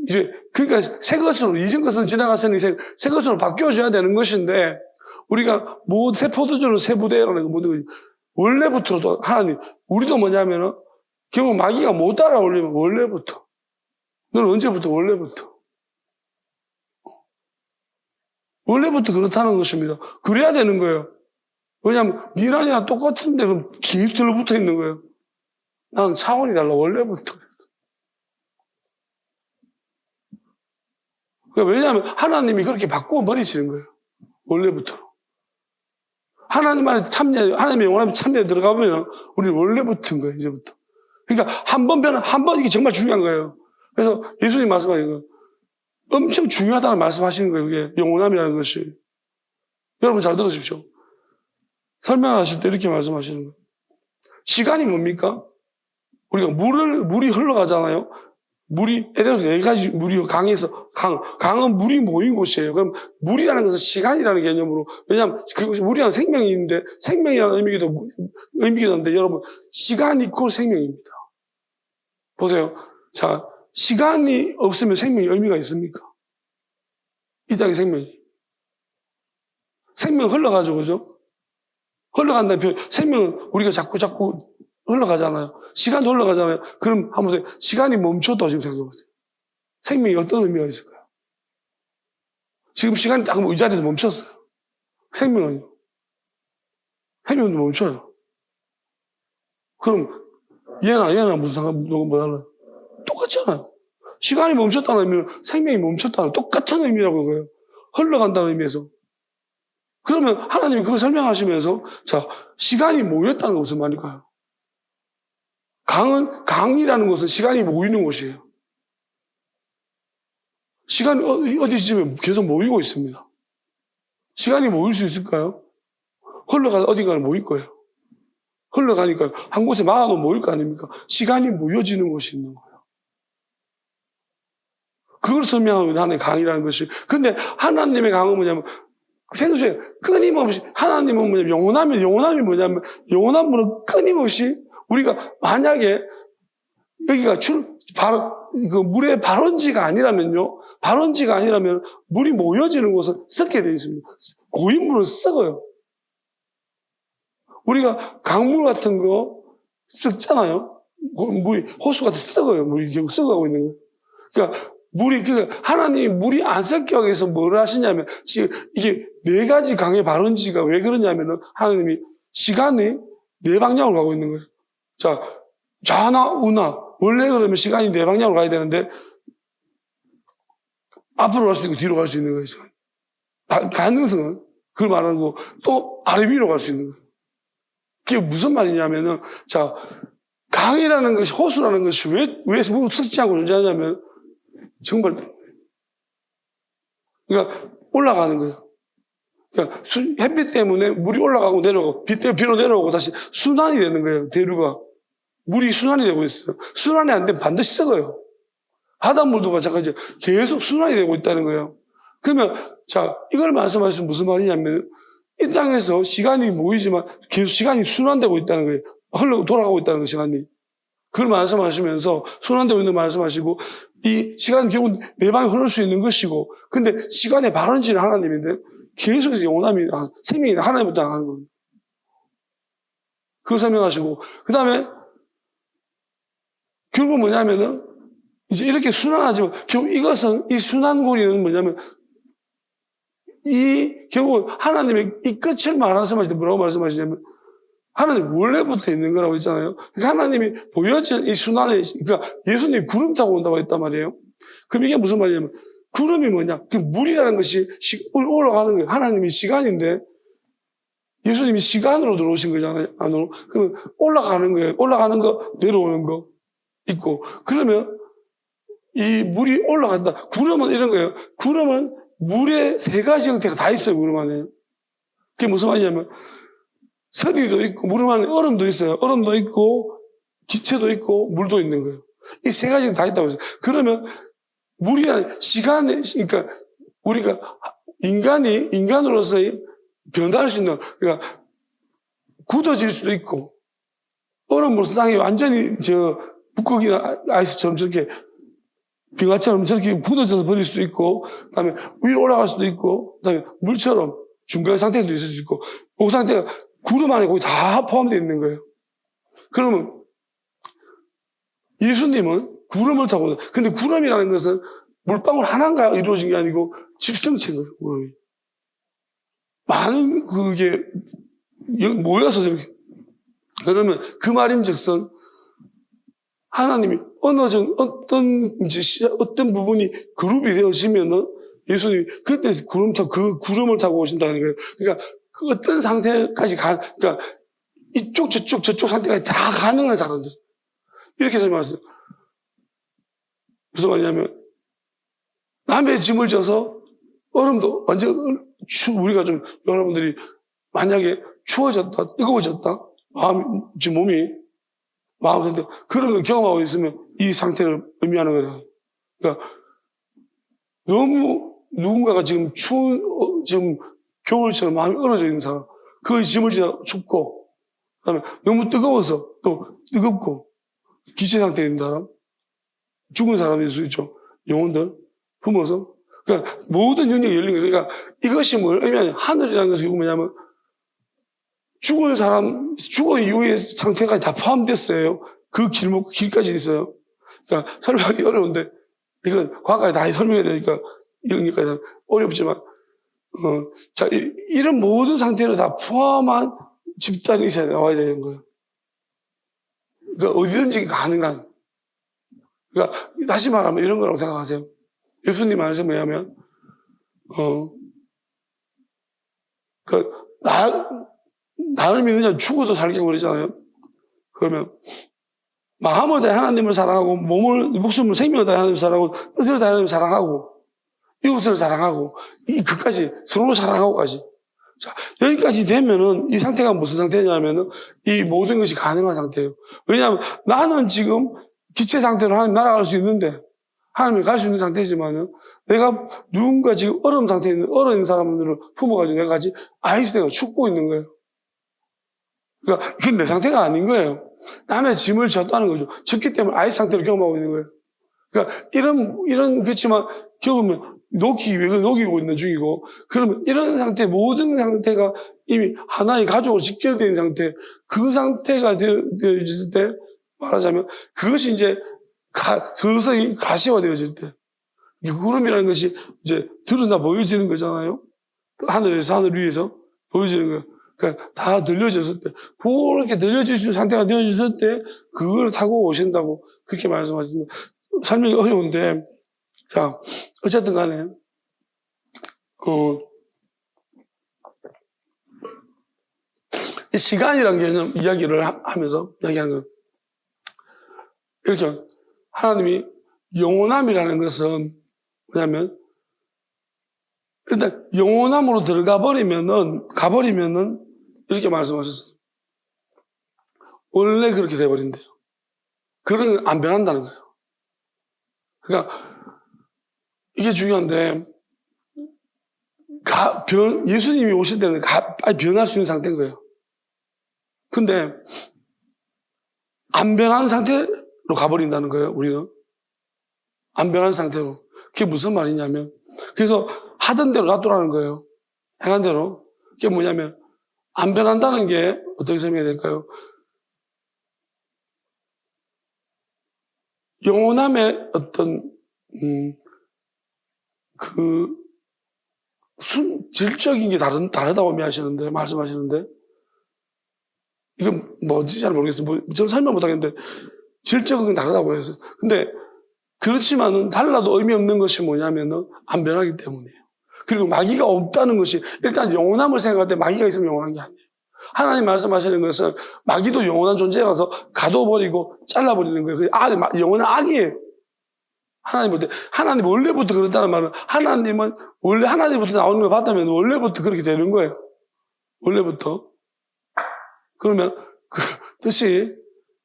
이제 그러니까 새 것으로, 이전 것은 지나갔으니 새 것으로 바뀌어줘야 되는 것인데 우리가 새 포도주는 새 부대라는 거 모든 거지. 원래부터도 하나님, 우리도 뭐냐면은 결국 마귀가 못 따라오려면 원래부터. 너는 언제부터? 원래부터. 원래부터 그렇다는 것입니다. 그래야 되는 거예요. 왜냐하면 니랑이랑 똑같은데 그럼 계속 들러붙어 있는 거예요. 나는 차원이 달라. 원래부터. 그러니까 왜냐하면 하나님이 그렇게 바꾸어 버리시는 거예요. 원래부터. 하나님의 영원함에 참여에 들어가면 우리는 원래부터인 거예요. 이제부터. 그러니까 한 번 이게 정말 중요한 거예요. 그래서 예수님 말씀하신 거 엄청 중요하다는 말씀하시는 거예요. 이게 영원함이라는 것이. 여러분 잘 들으십시오. 설명하실 때 이렇게 말씀하시는 거예요. 시간이 뭡니까? 우리가 물이 흘러가잖아요. 물이, 에덴은 4가지 물이 강에서, 강은 물이 모인 곳이에요. 그럼 물이라는 것은 시간이라는 개념으로, 왜냐하면 그것이 물이라는 생명이 있는데, 생명이라는 의미기도 한데, 여러분, 시간이 곧 생명입니다. 보세요. 자, 시간이 없으면 생명이 의미가 있습니까? 이 땅의 생명이. 생명 흘러가죠, 그죠? 흘러간다는 표현, 생명은 우리가 자꾸 흘러가잖아요. 시간도 흘러가잖아요. 그럼 한번 보세요. 시간이 멈췄다고 지금 생각해보세요. 생명이 어떤 의미가 있을까요? 지금 시간이 딱 이 자리에서 멈췄어요. 생명은요? 생명도 멈춰요. 그럼 얘나 무슨 뭐가 달라요? 똑같잖아요. 시간이 멈췄다는 의미는 생명이 멈췄다는 똑같은 의미라고 그래요. 흘러간다는 의미에서. 그러면 하나님이 그걸 설명하시면서 자, 시간이 모였다는 것은 말일까요? 강이라는 것은 시간이 모이는 곳이에요. 시간이 어디쯤에 계속 모이고 있습니다. 시간이 모일 수 있을까요? 흘러가서 어딘가를 모일 거예요. 흘러가니까 한 곳에 막아놓으면 모일 거 아닙니까? 시간이 모여지는 곳이 있는 거예요. 그걸 설명하면 하나님의 강이라는 것이. 근데 하나님의 강은 뭐냐면 생수에 끊임없이 하나님은 뭐냐면 영원함이 뭐냐면 영원한 분은 끊임없이 우리가 만약에 여기가 그 물의 발원지가 아니라면요. 발원지가 아니라면 물이 모여지는 곳은 썩게 되어 있습니다. 고인물은 썩어요. 우리가 강물 같은 거 썩잖아요. 물이 호수 같은 썩어요. 물이 결국 썩어가고 있는 거예요. 그러니까 하나님이 물이 안 썩게 하기 위해서 뭘 하시냐면, 이게 4가지 강의 발원지가 왜 그러냐면은, 하나님이 시간이 4방향으로 가고 있는 거예요. 자, 좌나 우나. 원래 그러면 시간이 4방향으로 가야 되는데, 앞으로 갈 수 있고 뒤로 갈 수 있는 거예요. 가능성은. 그걸 말하는 거. 또 아래 위로 갈 수 있는 거예요. 그게 무슨 말이냐면은, 자, 강이라는 것이, 호수라는 것이 왜 썩지 않고 존재하냐면, 정말, 그러니까 올라가는 거예요. 그러니까 햇빛 때문에 물이 올라가고 내려가고, 비로 내려오고 다시 순환이 되는 거예요, 대류가. 물이 순환이 되고 있어요. 순환이 안 되면 반드시 썩어요. 바닷물도 마찬가지예요. 계속 순환이 되고 있다는 거예요. 그러면, 자, 이걸 말씀하시면 무슨 말이냐면, 이 땅에서 시간이 모이지만 계속 시간이 순환되고 있다는 거예요. 돌아가고 있다는 거예요, 시간이. 그걸 말씀하시면서 순환되고 있는 말씀하시고 이 시간은 결국 내 방에 흐를 수 있는 것이고 근데 시간의 발원지는 하나님인데 계속해서 영원함이 생명이 하나님부터 나가는 겁니다. 그걸 설명하시고 그 다음에 결국 뭐냐면은 이제 이렇게 순환하지만 결국 이것은 이 순환고리는 뭐냐면 결국 하나님의 이 끝을 말씀하실 때 뭐라고 말씀하시냐면 하나님 원래부터 있는 거라고 했잖아요. 그러니까 하나님이 보여진 이 순환에, 그러니까 예수님이 구름 타고 온다고 했단 말이에요. 그럼 이게 무슨 말이냐면, 구름이 뭐냐? 그 물이라는 것이 올라가는 거예요. 하나님이 시간인데, 예수님이 시간으로 들어오신 거잖아요. 안으로. 그러면 올라가는 거예요. 올라가는 거, 내려오는 거 있고. 그러면 이 물이 올라간다. 구름은 이런 거예요. 구름은 물의 3가지 형태가 다 있어요. 구름 안에. 그게 무슨 말이냐면, 서리도 있고, 물 안에 얼음도 있어요. 얼음도 있고, 기체도 있고, 물도 있는 거예요. 이 3가지가 다 있다고 해서. 그러면, 물이란 시간에, 그러니까, 우리가, 인간으로서 변화할 수 있는, 그러니까, 굳어질 수도 있고, 얼음으로서 땅이 완전히, 북극이나 아이스처럼 저렇게, 빙하처럼 저렇게 굳어져서 버릴 수도 있고, 그 다음에 위로 올라갈 수도 있고, 그 다음에 물처럼 중간 상태도 있을 수 있고, 그 상태가 구름 안에 거기 다 포함되어 있는 거예요. 그러면 예수님은 구름을 타고 근데 구름이라는 것은 물방울 하나가 이루어진 게 아니고 집성체인 거예요. 구름이. 많은 그게 모여서 저렇게. 그러면 그 말인즉슨 하나님이 어떤 부분이 그룹이 되어지면은 예수님이 그때 그 구름을 타고 오신다는 거예요. 그러니까 그 어떤 상태까지 그러니까 이쪽, 저쪽 상태까지 다 가능한 사람들. 이렇게 설명했어요. 무슨 말이냐면, 남의 짐을 져서 얼음도 완전 우리가 좀, 여러분들이 만약에 추워졌다, 뜨거워졌다, 지금 몸이, 마음 상태. 그런 걸 경험하고 있으면 이 상태를 의미하는 거예요. 그러니까 너무 누군가가 지금 지금 겨울처럼 마음이 얼어져 있는 사람, 그 짐을 지나 춥고, 그 다음에 너무 뜨거워서 또 뜨겁고, 기체 상태에 있는 사람, 죽은 사람일 수 있죠. 영혼들, 품어서. 그러니까 모든 영역이 열린 거예요. 그러니까 이것이 뭘 의미하냐. 하늘이라는 것이 뭐냐면, 죽은 사람, 죽은 이후의 상태까지 다 포함됐어요. 그 길까지 있어요. 그러니까 설명하기 어려운데, 이건 과거에 다 설명해야 되니까, 여기까지 어렵지만, 자, 이런 모든 상태를 다 포함한 집단이 있어야 나와야 되는 거예요. 그러니까 어디든지 가능한. 그러니까 다시 말하면 이런 거라고 생각하세요. 예수님 안에서 뭐냐면, 나를 믿느냐 죽어도 살겠고 그러잖아요. 그러면 마음을 다해 하나님을 사랑하고 목숨을 생명을 다해 하나님을 사랑하고 뜻을 다해 하나님을 사랑하고 이웃을 사랑하고 그까지 서로 사랑하고까지. 자, 여기까지 되면은 이 상태가 무슨 상태냐면은 이 모든 것이 가능한 상태예요. 왜냐하면 나는 지금 기체 상태로 하나님 날아갈 수 있는데 하나님을 갈 수 있는 상태지만은 내가 누군가 지금 얼음 상태에 있는 얼은 사람들을 품어가지고 내가 같이 아이스가 죽고 있는 거예요. 그러니까 그건 내 상태가 아닌 거예요. 남의 짐을 졌다는 거죠. 졌기 때문에 아이스 상태를 경험하고 있는 거예요. 그러니까 그렇지만 겪으면 녹이고 있는 중이고, 그러면 이런 상태, 모든 상태가 이미 하나의 가족으로 직결된 상태, 그 상태가 되어 있을 때, 말하자면, 그것이 이제 서서히 가시화되어질 때, 이 구름이라는 것이 이제 드러나 보여지는 거잖아요. 하늘에서, 하늘 위에서 보여지는 거예요. 그러니까 다 들려졌을 때, 그렇게 들려질 수 있는 상태가 되어졌을 때, 그걸 타고 오신다고 그렇게 말씀하셨습니다. 설명이 어려운데, 자, 어쨌든 간에, 이 시간이라는 개념 이야기를 하면서 이야기하는 건, 이렇게, 하나님이 영원함이라는 것은 뭐냐면, 일단, 영원함으로 가버리면은, 이렇게 말씀하셨어요. 원래 그렇게 돼버린대요. 그런 건 안 변한다는 거예요. 그러니까, 이게 중요한데, 예수님이 오실 때는 변할 수 있는 상태인 거예요. 근데, 안 변하는 상태로 가버린다는 거예요, 우리는. 안 변하는 상태로. 그게 무슨 말이냐면, 그래서 하던 대로 놔두라는 거예요. 행한 대로. 그게 뭐냐면, 안 변한다는 게 어떻게 설명해야 될까요? 영원함의 어떤, 질적인 게 다르다고 말씀하시는데, 이건 뭐지 잘 모르겠어요. 좀 설명 못 하겠는데, 질적인 건 다르다고 해서. 근데, 그렇지만은 달라도 의미 없는 것이 뭐냐면은, 안 변하기 때문이에요. 그리고 마귀가 없다는 것이, 일단 영원함을 생각할 때 마귀가 있으면 영원한 게 아니에요. 하나님 말씀하시는 것은, 마귀도 영원한 존재라서 가둬버리고 잘라버리는 거예요. 그게 영원한 악이에요. 하나님 볼 때, 하나님 원래부터 그렇다는 말은, 하나님은 원래 하나님부터 나오는 걸 봤다면 원래부터 그렇게 되는 거예요. 원래부터. 그러면 그 뜻이,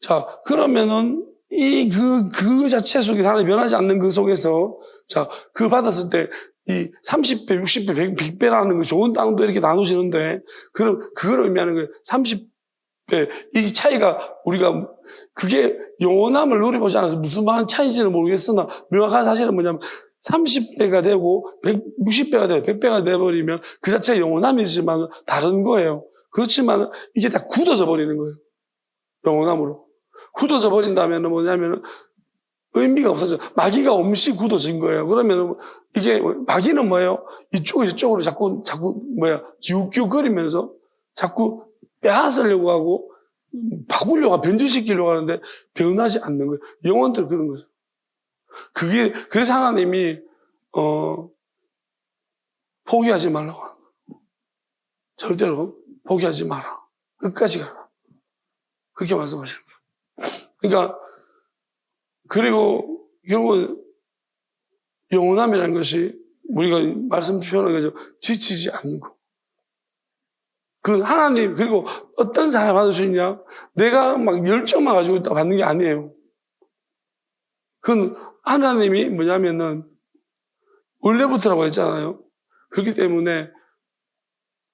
자, 그러면은 그 자체 속에 하나님 변하지 않는 그 속에서, 자, 그 받았을 때 이 30배, 60배, 100배라는 그 좋은 땅도 이렇게 나누시는데, 그럼 그걸 의미하는 거예요. 30배. 이 차이가 그게 영원함을 노려보지 않아서 무슨 차이인지는 모르겠으나 명확한 사실은 뭐냐면 30배가 되고 60배가 되고 100배가 돼버리면 그 자체가 영원함이지만 다른 거예요. 그렇지만 이게 다 굳어져 버리는 거예요. 영원함으로. 굳어져 버린다면 뭐냐면 의미가 없어져. 마귀가 없이 굳어진 거예요. 그러면 이게 마귀는 뭐예요? 이쪽으로 자꾸 기웃기웃거리면서 자꾸 빼앗으려고 하고 바꾸려고 변질시키려고 하는데 변하지 않는 거예요. 영혼들 그런 거예요. 그래서 하나님이 포기하지 말라고 하는 거예요. 절대로 포기하지 마라. 끝까지 가라. 그렇게 말씀하시는 거예요. 그러니까 그리고 결국은 영원함이라는 것이 우리가 말씀 표현한 거죠. 지치지 않는 거. 그 하나님, 그리고 어떤 사람 받을 수 있냐? 내가 막 열정만 가지고 있다 받는 게 아니에요. 그건 하나님이 뭐냐면은, 원래부터라고 했잖아요. 그렇기 때문에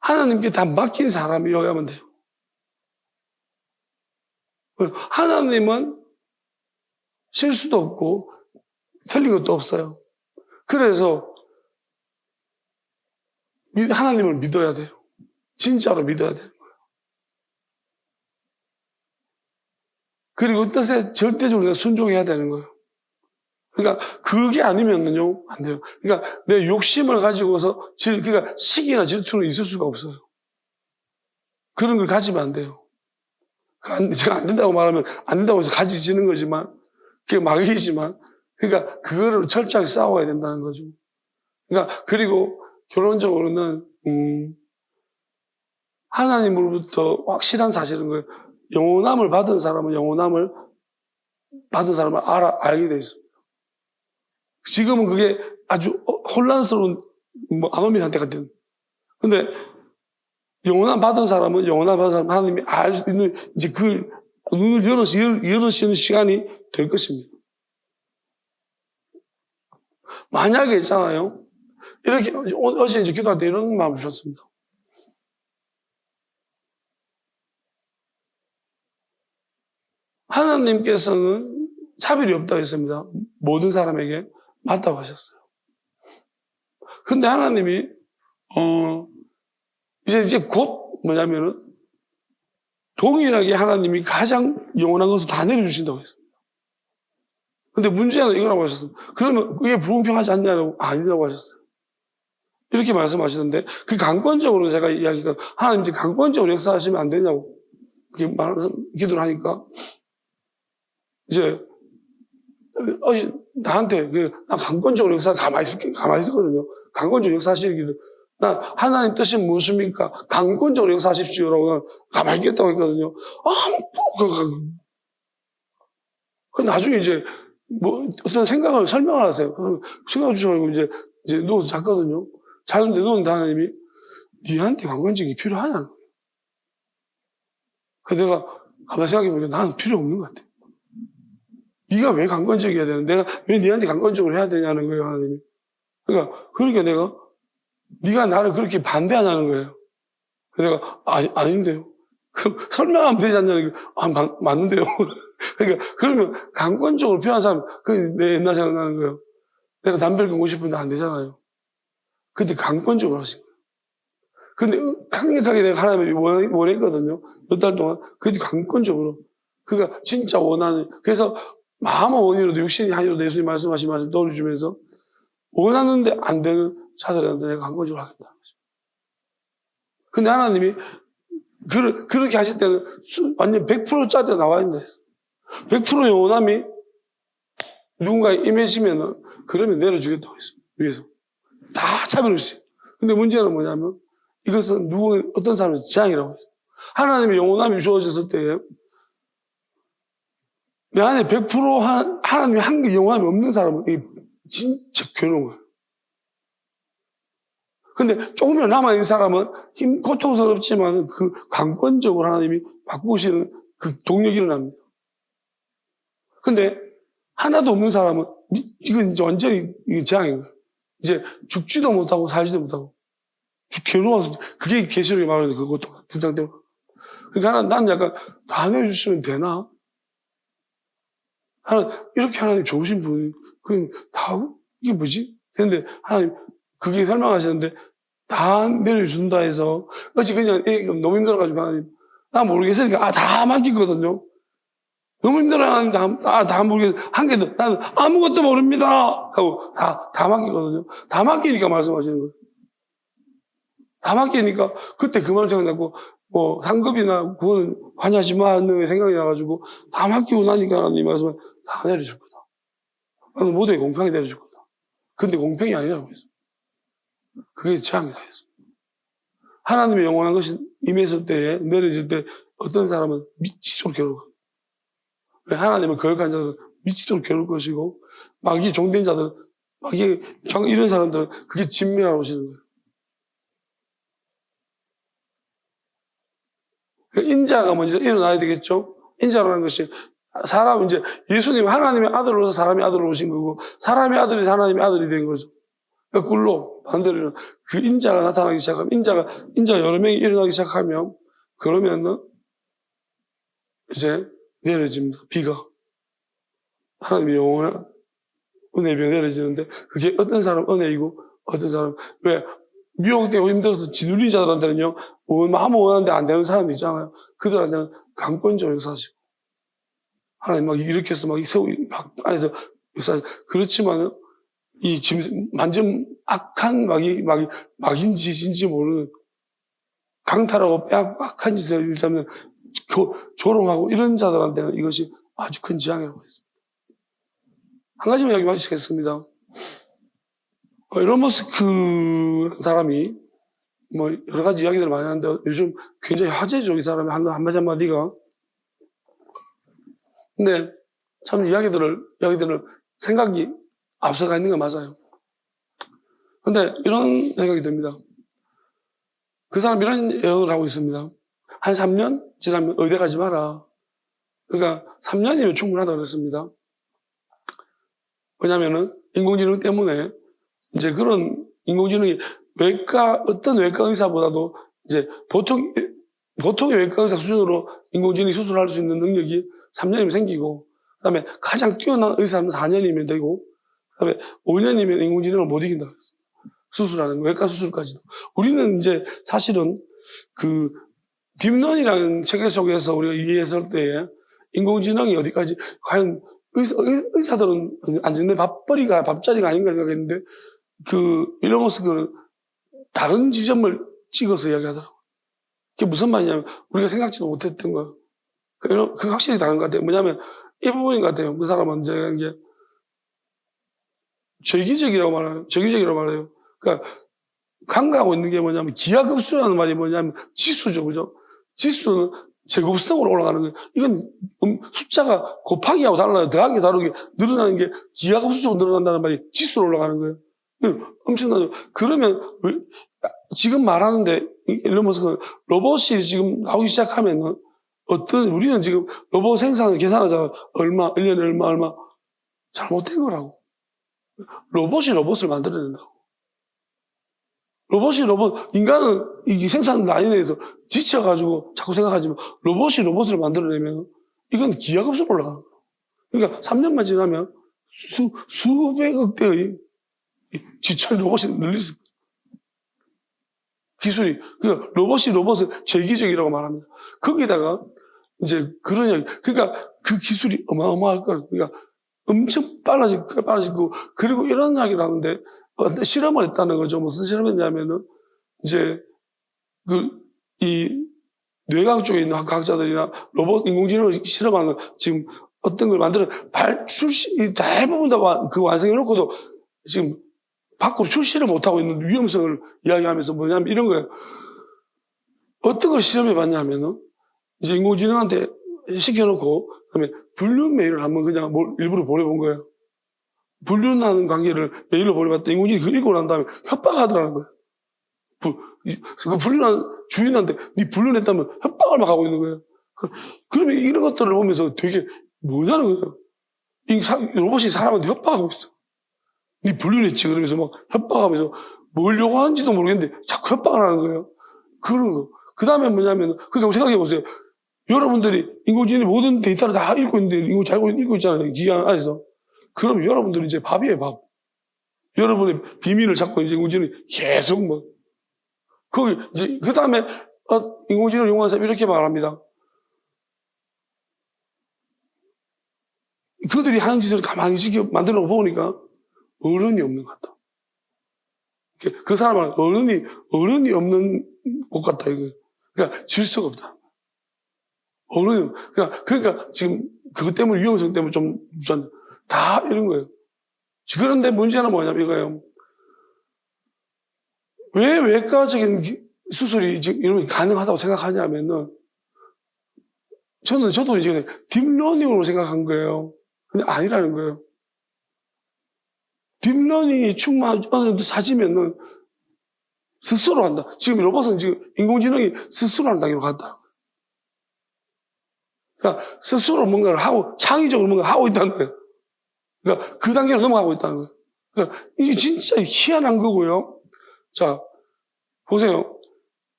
하나님께 다 맡긴 사람이 여기 하면 돼요. 하나님은 실수도 없고 틀린 것도 없어요. 그래서 하나님을 믿어야 돼요. 진짜로 믿어야 돼요. 그리고 뜻에 절대적으로 순종해야 되는 거예요. 그러니까 그게 아니면요 안 돼요. 그러니까 내 욕심을 가지고서 그러니까 시기나 질투는 있을 수가 없어요. 그런 걸 가지면 안 돼요. 제가 안 된다고 말하면 안 된다고 해서 가지지는 거지만 그게 막이지만 그러니까 그거를 철저하게 싸워야 된다는 거죠. 그러니까 그리고 결론적으로는 하나님으로부터 확실한 사실은 거예요. 영원함을 받은 사람은 영원함을 받은 사람을 알게 되어 있습니다. 지금은 그게 아주 혼란스러운 아노미 상태 같은. 근데 영원함 받은 사람은 영원함 받은 사람 하나님이 알 수 있는 이제 그 눈을 열으시는 시간이 될 것입니다. 만약에 있잖아요. 이렇게 어제 이제 기도할 때 이런 마음을 주셨습니다. 하나님께서는 차별이 없다고 했습니다. 모든 사람에게 맞다고 하셨어요. 근데 하나님이 이제 곧 뭐냐면은 동일하게 하나님이 가장 영원한 것을 다 내려주신다고 했습니다. 근데 문제는 이거라고 하셨습니다. 그러면 그게 불공평하지 않냐고 아니라고 하셨어요. 이렇게 말씀하시는데 그 강권적으로 제가 이야기가 하나님 이제 강권적으로 역사하시면 안 되냐고 그렇게 기도를 하니까 이제 나한테 나 강권적으로 역사 가만히 있었거든요. 강권적으로 역사하시기를 나 하나님 뜻이 무엇입니까? 강권적으로 역사하십시오라고 가만히 있겠다고 했거든요. 나중에 이제 어떤 생각을 설명을 하세요. 생각을 주셔가지고 이제 누워서 잤거든요. 자는데 누웠는데 하나님이 니한테 강권적이 필요하냐는 거예요. 그래서 내가 가만히 생각해보니까 나는 필요 없는 것 같아. 네가 왜 강권적이어야 되는? 내가 왜 니한테 강권적으로 해야 되냐는 거예요, 하나님이. 그러니까 내가 네가 나를 그렇게 반대하냐는 거예요. 그래서 내가 아닌데요. 그럼 설명하면 되지 않냐는 거예요. 맞는데요. 그러니까 그러면 강권적으로 필요한 사람 내 옛날 생각나는 거예요. 내가 담배를 끊고 싶은데 안 되잖아요. 근데 강권적으로 하신 거예요. 근데 강력하게 내가 하나님을 원했거든요. 몇 달 동안. 근데 강권적으로. 그러니까 진짜 원하는. 그래서 마음은 원이로도 육신이 한이로도 예수님 말씀하신 말씀 떠올려주면서 원하는데 안 되는 자들한테 내가 강권적으로 하겠다는 거죠. 근데 하나님이 그렇게 하실 때는 완전 100%짜리 나와 있는다 했어. 100%의 원함이 누군가에 임해지면은 그러면 내려주겠다고 했습니다. 위에서. 다 차별 없이. 근데 문제는 뭐냐면 이것은 어떤 사람의 재앙이라고 했어요. 하나님의 영원함이 주어졌을 때 내 안에 100% 하나님의 한 영원함이 없는 사람은 진짜 괴로운 거예요. 근데 조금이라도 남아있는 사람은 고통스럽지만 그 강권적으로 하나님이 바꾸시는 그 동력이 일어납니다. 근데 하나도 없는 사람은 이건 이제 완전히 재앙인 거예요. 이제 죽지도 못하고 살지도 못하고 괴로워서 그게 계시록에 말하는 그것도 같은 상태로. 그러니까 난 약간 다 내주시면 되나? 이렇게 하나님 좋으신 분이 그럼 다 이게 뭐지? 근데 하나님 그게 설명하시는데 다 내려준다 해서 어찌 그냥 너무 힘들어가지고 하나님 나 모르겠으니까 다 맡기거든요. 너무 힘들어요. 하나님 다 모르겠어요. 한 개도 나는 아무것도 모릅니다 하고 다 맡기거든요. 다 맡기니까 말씀하시는 거예요. 다 맡기니까 그때 그 말 생각나고 상급이나 구원 관여하지 마 하는 생각이 나가지고 다 맡기고 나니까 하나님 말씀을 다 내려줄 거다. 나는 모두에 공평히 내려줄 거다. 근데 공평이 아니라고 했어. 그게 재앙이다 했어. 하나님의 영원한 것이 임했을 때에 내려질 때 어떤 사람은 미치도록 괴로워. 왜 하나님을 거역한 자들은 미치도록 괴로울 것이고 마귀에 종된 자들, 마귀에 이런 사람들은 그게 진멸하러 오시는 거예요. 인자가 먼저 일어나야 되겠죠? 인자라는 것이 사람, 이제 예수님, 하나님의 아들로서 사람의 아들로 오신 거고, 사람의 아들이 하나님의 아들이 된 거죠. 거꾸로, 반대로, 그 인자가 나타나기 시작하면, 인자 여러 명이 일어나기 시작하면, 그러면은, 이제 내려집니다. 비가. 하나님의 영원한 은혜비가 내려지는데, 그게 어떤 사람 은혜이고, 어떤 사람, 왜, 미혹되고 힘들어서 짓눌린 자들한테는요, 마음 원하는데 안 되는 사람이 있잖아요. 그들한테는 강권적으로 역사하시고, 하나님 막 일으켜서 막 세우, 막 안에서 역사하시고, 그렇지만은, 이 지금 완전 악한 막인지 진지 모르는 강탈하고 악한 짓을 일자면 조롱하고 이런 자들한테는 이것이 아주 큰 재앙이라고 했습니다. 한 가지만 이야기 마치겠습니다. 일론 머스크 사람이 뭐 여러 가지 이야기들을 많이 하는데 요즘 굉장히 화제죠. 이 사람이 한마디 한마디가. 근데 참 이야기들을 생각이 앞서가 있는 건 맞아요. 근데 이런 생각이 듭니다. 그 사람 이런 예언을 하고 있습니다. 한 3년 지나면 의대 가지 마라. 그러니까 3년이면 충분하다고 그랬습니다. 왜냐면은 인공지능 때문에 이제 그런 인공지능이 어떤 외과 의사보다도 이제 보통의 외과 의사 수준으로 인공지능이 수술할 수 있는 능력이 3년이면 생기고, 그 다음에 가장 뛰어난 의사는 4년이면 되고, 그 다음에 5년이면 인공지능을 못 이긴다 그랬습니다. 수술하는, 외과 수술까지도. 우리는 이제 사실은 그 딥런이라는 체계 속에서 우리가 이해했을 때에 인공지능이 어디까지, 과연 의사들은 앉은 데 밥자리가 아닌가 생각했는데, 일론 머스크는 다른 지점을 찍어서 이야기하더라고요. 그게 무슨 말이냐면, 우리가 생각지도 못했던 거예요. 그 확실히 다른 것 같아요. 뭐냐면, 이 부분인 것 같아요. 그 사람은 이제, 죄기적이라고 말해요. 그러니까, 간과하고 있는 게 뭐냐면, 기하급수라는 말이 뭐냐면, 지수죠. 그죠? 지수는 제곱성으로 올라가는 거예요. 이건 숫자가 곱하기하고 달라요. 더하기 다르게 늘어나는 게 기하급수적으로 늘어난다는 말이 지수로 올라가는 거예요. 엄청나죠. 그러면 지금 말하는데 일론 머스크는 로봇이 지금 나오기 시작하면은 우리는 지금 로봇 생산을 계산하잖아요. 1년에 얼마 잘못된 거라고. 로봇이 로봇을 만들어낸다고. 인간은 이 생산 라인에서 지쳐가지고 자꾸 생각하지만 로봇이 로봇을 만들어내면 이건 기하급수로 올라가는 거예요. 그러니까 3년만 지나면 수백억 대의 지천 로봇이 늘릴 수 있어요. 기술이. 그러니까 로봇을 재기적이라고 말합니다. 거기다가 이제 그런 이야기. 그러니까 그 기술이 어마어마할 거예요. 그러니까 엄청 빨라지고 그리고 이런 이야기를 하는데 실험을 했다는 거죠. 무슨 실험을 했냐면은 이제 이 뇌과학 쪽에 있는 과학자들이나 로봇 인공지능을 실험하는 지금 어떤 걸 만들어 대부분 다 그 완성해 놓고도 지금 밖으로 출시를 못하고 있는 위험성을 이야기하면서 뭐냐면 이런 거예요. 어떤 걸 실험해 봤냐면은 이제 인공지능한테 시켜놓고 그다음에 불륜 메일을 한번 그냥 일부러 보내본 거예요. 불륜하는 관계를 메일로 보내봤더니 인공지능이 그걸 읽고 난 다음에 협박하더라는 거예요. 그 불륜한 주인한테 네 불륜했다면 협박을 막 하고 있는 거예요. 그러면 이런 것들을 보면서 되게 뭐냐는 거예요. 로봇이 사람한테 협박하고 있어. 네 불륜했지. 그러면서 막 협박하면서 뭘 요구하는지도 모르겠는데 자꾸 협박을 하는 거예요. 그런 거. 그 다음에 뭐냐면, 그러니까 생각해 보세요. 여러분들이 인공지능의 모든 데이터를 다 읽고 있는데, 잘 읽고 있잖아요. 기관 안에서. 그럼 여러분들은 이제 밥이에요, 밥. 여러분의 비밀을 잡고 이제 인공지능이 계속 그 다음에, 인공지능을 이용한 사람이 이렇게 말합니다. 그들이 하는 짓을 가만히 만들어 놓고 보니까 어른이 없는 것 같다. 그 사람은 어른이 없는 것 같다, 이거. 그러니까 질서가 없다. 그러니까 지금 그것 때문에 위험성 때문에 좀 다 이런 거예요. 그런데 문제는 뭐냐면 이거예요. 왜 외과적인 수술이 지금 이런 게 가능하다고 생각하냐면은 저도 이제 딥러닝으로 생각한 거예요. 근데 아니라는 거예요. 딥러닝이 어느 정도 사지면은 스스로 한다. 지금 로봇은 지금 인공지능이 스스로 한다고 갔다. 그러니까 스스로 뭔가를 하고, 창의적으로 뭔가를 하고 있다는 거예요. 그러니까 그 단계로 넘어가고 있다는 거예요. 그러니까 이게 진짜 희한한 거고요. 자, 보세요.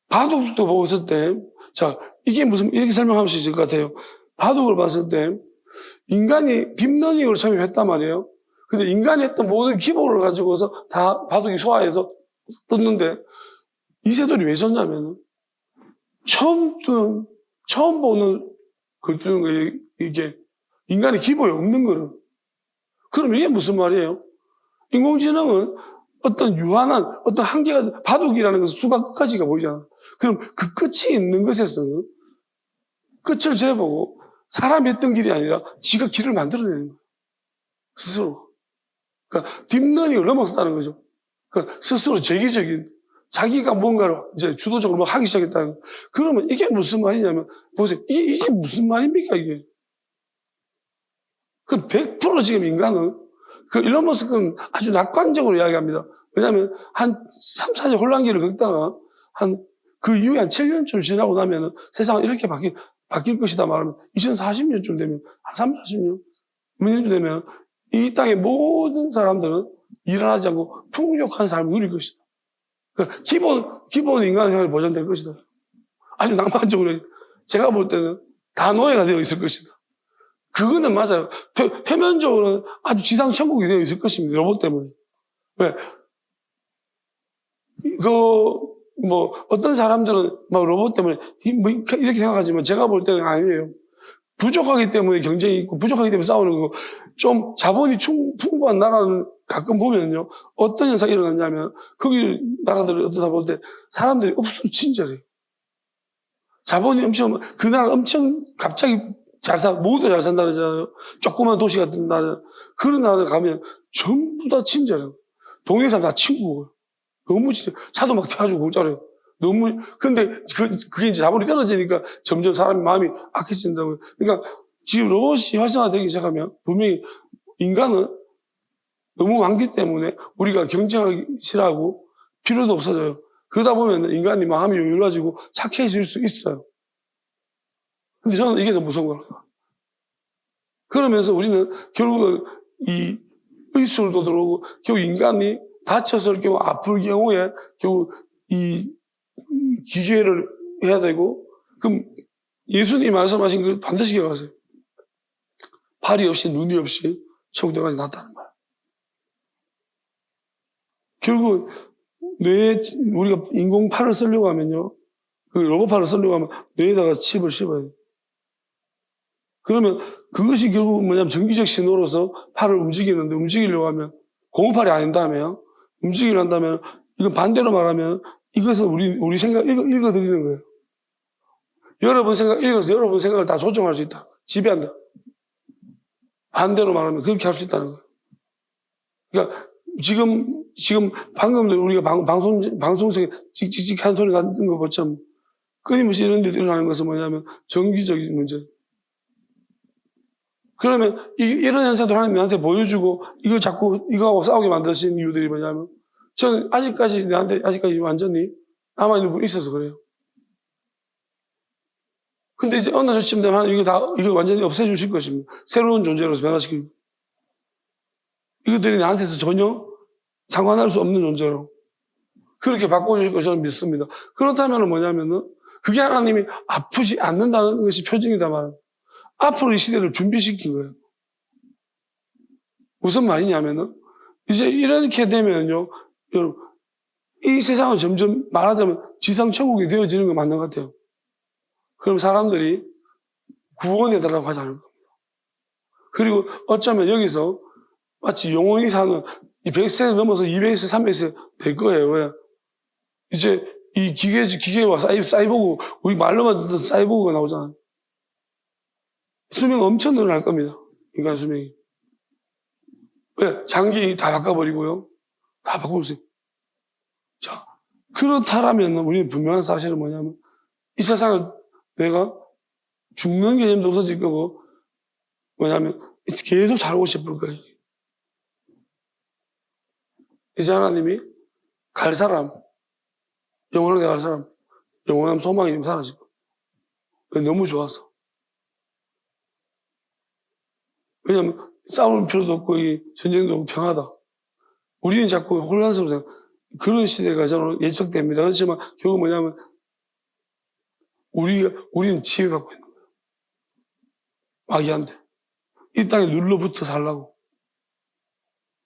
바둑도 보고 있을 때, 자, 이게 무슨, 이렇게 설명할 수 있을 것 같아요. 바둑을 봤을 때, 인간이 딥러닝으로 처음에 했단 말이에요. 근데 인간이 했던 모든 기본을 가지고서 다 바둑이 소화해서 떴는데, 이세돌이 왜 졌냐면은, 처음 보는 걸 뜨는 거예요. 이게, 인간의 기본이 없는 거를. 그럼 이게 무슨 말이에요? 인공지능은 어떤 유한한, 어떤 한계가, 바둑이라는 것은 수가 끝까지가 보이잖아. 그럼 그 끝이 있는 것에서는 끝을 재보고 사람이 했던 길이 아니라 지가 길을 만들어내는 거예요. 스스로. 그러니까 딥러닝을 넘어섰다는 거죠. 그러니까 스스로 제기적인 자기가 뭔가를 이제 주도적으로 하기 시작했다는 거예요. 그러면 이게 무슨 말이냐면 보세요. 이게 무슨 말입니까 이게? 그 100% 지금 인간은 그 일론 머스크는 아주 낙관적으로 이야기합니다. 왜냐하면 한 3, 4년 혼란기를 겪다가 그 이후에 한 7년쯤 지나고 나면은 세상은 이렇게 바뀔 것이다 말하면 2040년쯤 되면 한 3, 40년, 몇 년쯤 되면 이 땅의 모든 사람들은 일어나지 않고 풍족한 삶을 누릴 것이다. 그러니까 기본 인간의 생활이 보장될 것이다. 아주 낭만적으로 제가 볼 때는 다 노예가 되어 있을 것이다. 그거는 맞아요. 표면적으로는 아주 지상 천국이 되어 있을 것입니다. 로봇 때문에. 왜? 어떤 사람들은 막 로봇 때문에 이렇게 생각하지만 제가 볼 때는 아니에요. 부족하기 때문에 경쟁이 있고 부족하기 때문에 싸우는 거고 좀 자본이 풍부한 나라는 가끔 보면요. 어떤 현상이 일어났냐면 거기 나라들을 어떻다 볼 때 사람들이 억수로 친절해요. 자본이 그 나라 엄청 갑자기 모두 잘 산다 그러잖아요. 조그만 도시 같은 나라. 그런 나라에 가면 전부 다 친절해요. 동네 사람 다 친구고. 너무 진짜, 차도 막 태워주고 공짜로요. 근데 그게 이제 자본이 떨어지니까 점점 사람의 마음이 악해진다고요. 그러니까 지금 로봇이 활성화되기 시작하면 분명히 인간은 너무 많기 때문에 우리가 경쟁하기 싫어하고 필요도 없어져요. 그러다 보면 인간이 마음이 여유로워지고 착해질 수 있어요. 근데 저는 이게 더 무서운 거예요. 그러면서 우리는 결국은 이 의술도 들어오고 결국 인간이 다쳐서 경우 아플 경우에 결국 이 기계를 해야 되고 그럼 예수님이 말씀하신 걸 반드시 기억하세요. 팔이 없이 눈이 없이 천국까지 났다는 거예요. 결국 우리가 인공팔을 쓰려고 하면요. 그 로봇팔을 쓰려고 하면 뇌에다가 칩을 씹어야 돼요. 그러면 그것이 결국 뭐냐면 전기적 신호로서 팔을 움직이는데 움직이려고 하면 고무팔이 아닌다면 움직이려 한다면 이건 반대로 말하면 이것은 우리 생각 읽어드리는 거예요. 여러분 생각을 다 조정할 수 있다. 지배한다. 반대로 말하면 그렇게 할 수 있다는 거예요. 그러니까 지금 방금도 우리가 방송석에 칙칙칙한 소리가 난 거 보참 끊임없이 이런 데 일어나는 것은 뭐냐면 정기적인 문제. 그러면 이런 현상도 하나님 나한테 보여주고 이걸 자꾸 이거하고 싸우게 만드신 이유들이 뭐냐면 저는 아직까지 완전히 남아있는 분이 있어서 그래요. 근데 이제 어느 시점 되면 이거 완전히 없애주실 것입니다. 새로운 존재로서 변화시키고. 이것들이 나한테서 전혀 상관할 수 없는 존재로. 그렇게 바꿔주실 것을 저는 믿습니다. 그렇다면 뭐냐면은, 그게 하나님이 아프지 않는다는 것이 표징이다만, 앞으로 이 시대를 준비시킨 거예요. 무슨 말이냐면은, 이제 이렇게 되면요, 여러분, 이 세상은 점점 말하자면 지상천국이 되어지는 거 맞는 것 같아요. 그럼 사람들이 구원해달라고 하지 않을 겁니다. 그리고 어쩌면 여기서 마치 영원히 사는 이 100세를 넘어서 200세, 300세 될 거예요. 왜? 이제 이 기계와 사이보그, 우리 말로만 듣던 사이보그가 나오잖아요. 수명 엄청 늘어날 겁니다. 인간 수명이. 왜? 장기 다 바꿔버리고요. 다 바꿔보세요. 자, 그렇다라면 우리는 분명한 사실은 뭐냐면 이 세상을 내가 죽는 개념도 없어질 거고 뭐냐면 계속 살고 싶을 거예요. 이제 하나님이 갈 사람, 영원하게 갈 사람, 영원한 소망이 좀 사라지고 너무 좋아서 왜냐하면 싸울 필요도 없고 이 전쟁도 없고 평화다. 우리는 자꾸 혼란스러워. 그런 시대가 저는 예측됩니다. 그렇지만 결국 뭐냐면 우리는 지혜받고 있는 거예요. 마귀한테. 이 땅에 눌러붙어 살라고.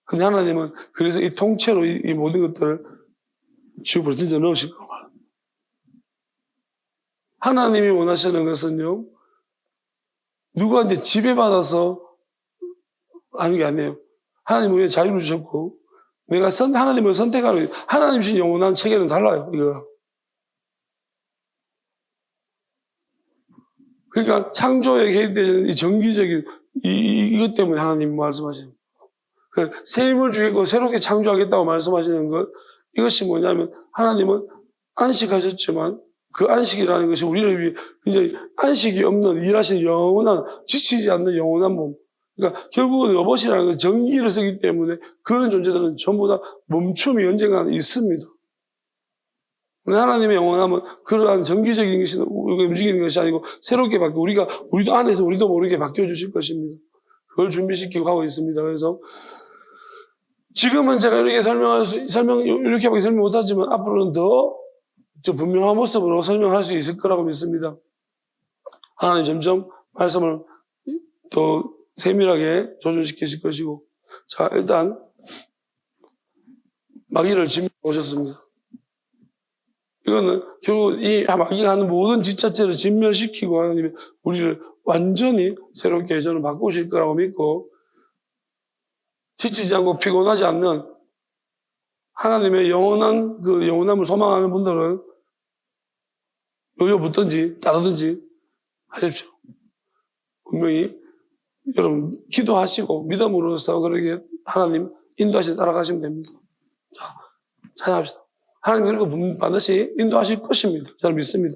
근데 하나님은 그래서 이 통째로 이 모든 것들을 지옥으로 던져 넣으실 거예요. 하나님이 원하시는 것은요, 누구한테 지배받아서 하는 게 아니에요. 하나님은 우리의 자유를 주셨고, 내가 하나님을 선택하는, 하나님 주신 영원한 체계는 달라요, 이거랑. 그러니까 창조에 개입되는 이 정기적인, 이것 때문에 하나님 말씀하시는 거예요. 새 힘을 주겠고 새롭게 창조하겠다고 말씀하시는 것, 이것이 뭐냐면, 하나님은 안식하셨지만, 그 안식이라는 것이 우리를 위해 굉장히 안식이 없는 일하시는 영원한, 지치지 않는 영원한 몸. 그러니까 결국은 로봇이라는 건 전기를 쓰기 때문에 그런 존재들은 전부 다 멈춤이 언젠가 있습니다. 하나님의 영원함은 그러한 정기적인 것이 움직이는 것이 아니고 새롭게 바뀌고 우리도 안에서 우리도 모르게 바뀌어주실 것입니다. 그걸 준비시키고 하고 있습니다. 그래서 지금은 제가 이렇게 이렇게밖에 설명 못하지만 앞으로는 더 분명한 모습으로 설명할 수 있을 거라고 믿습니다. 하나님 점점 말씀을 더 세밀하게 조준시키실 것이고, 자, 일단 마귀를 진멸해 오셨습니다. 이거는 결국 이 마귀가 하는 모든 짓 자체를 진멸시키고 하나님이 우리를 완전히 새롭게 저는 바꾸실 거라고 믿고, 지치지 않고 피곤하지 않는 하나님의 영원한 그 영원함을 소망하는 분들은 요요 붙든지 따르든지 하십시오. 분명히 여러분 기도하시고 믿음으로써 그렇게 하나님 인도하시 따라가시면 됩니다. 자, 찬양합시다. 하나님 그리고 반드시 인도하실 것입니다. 저는 믿습니다.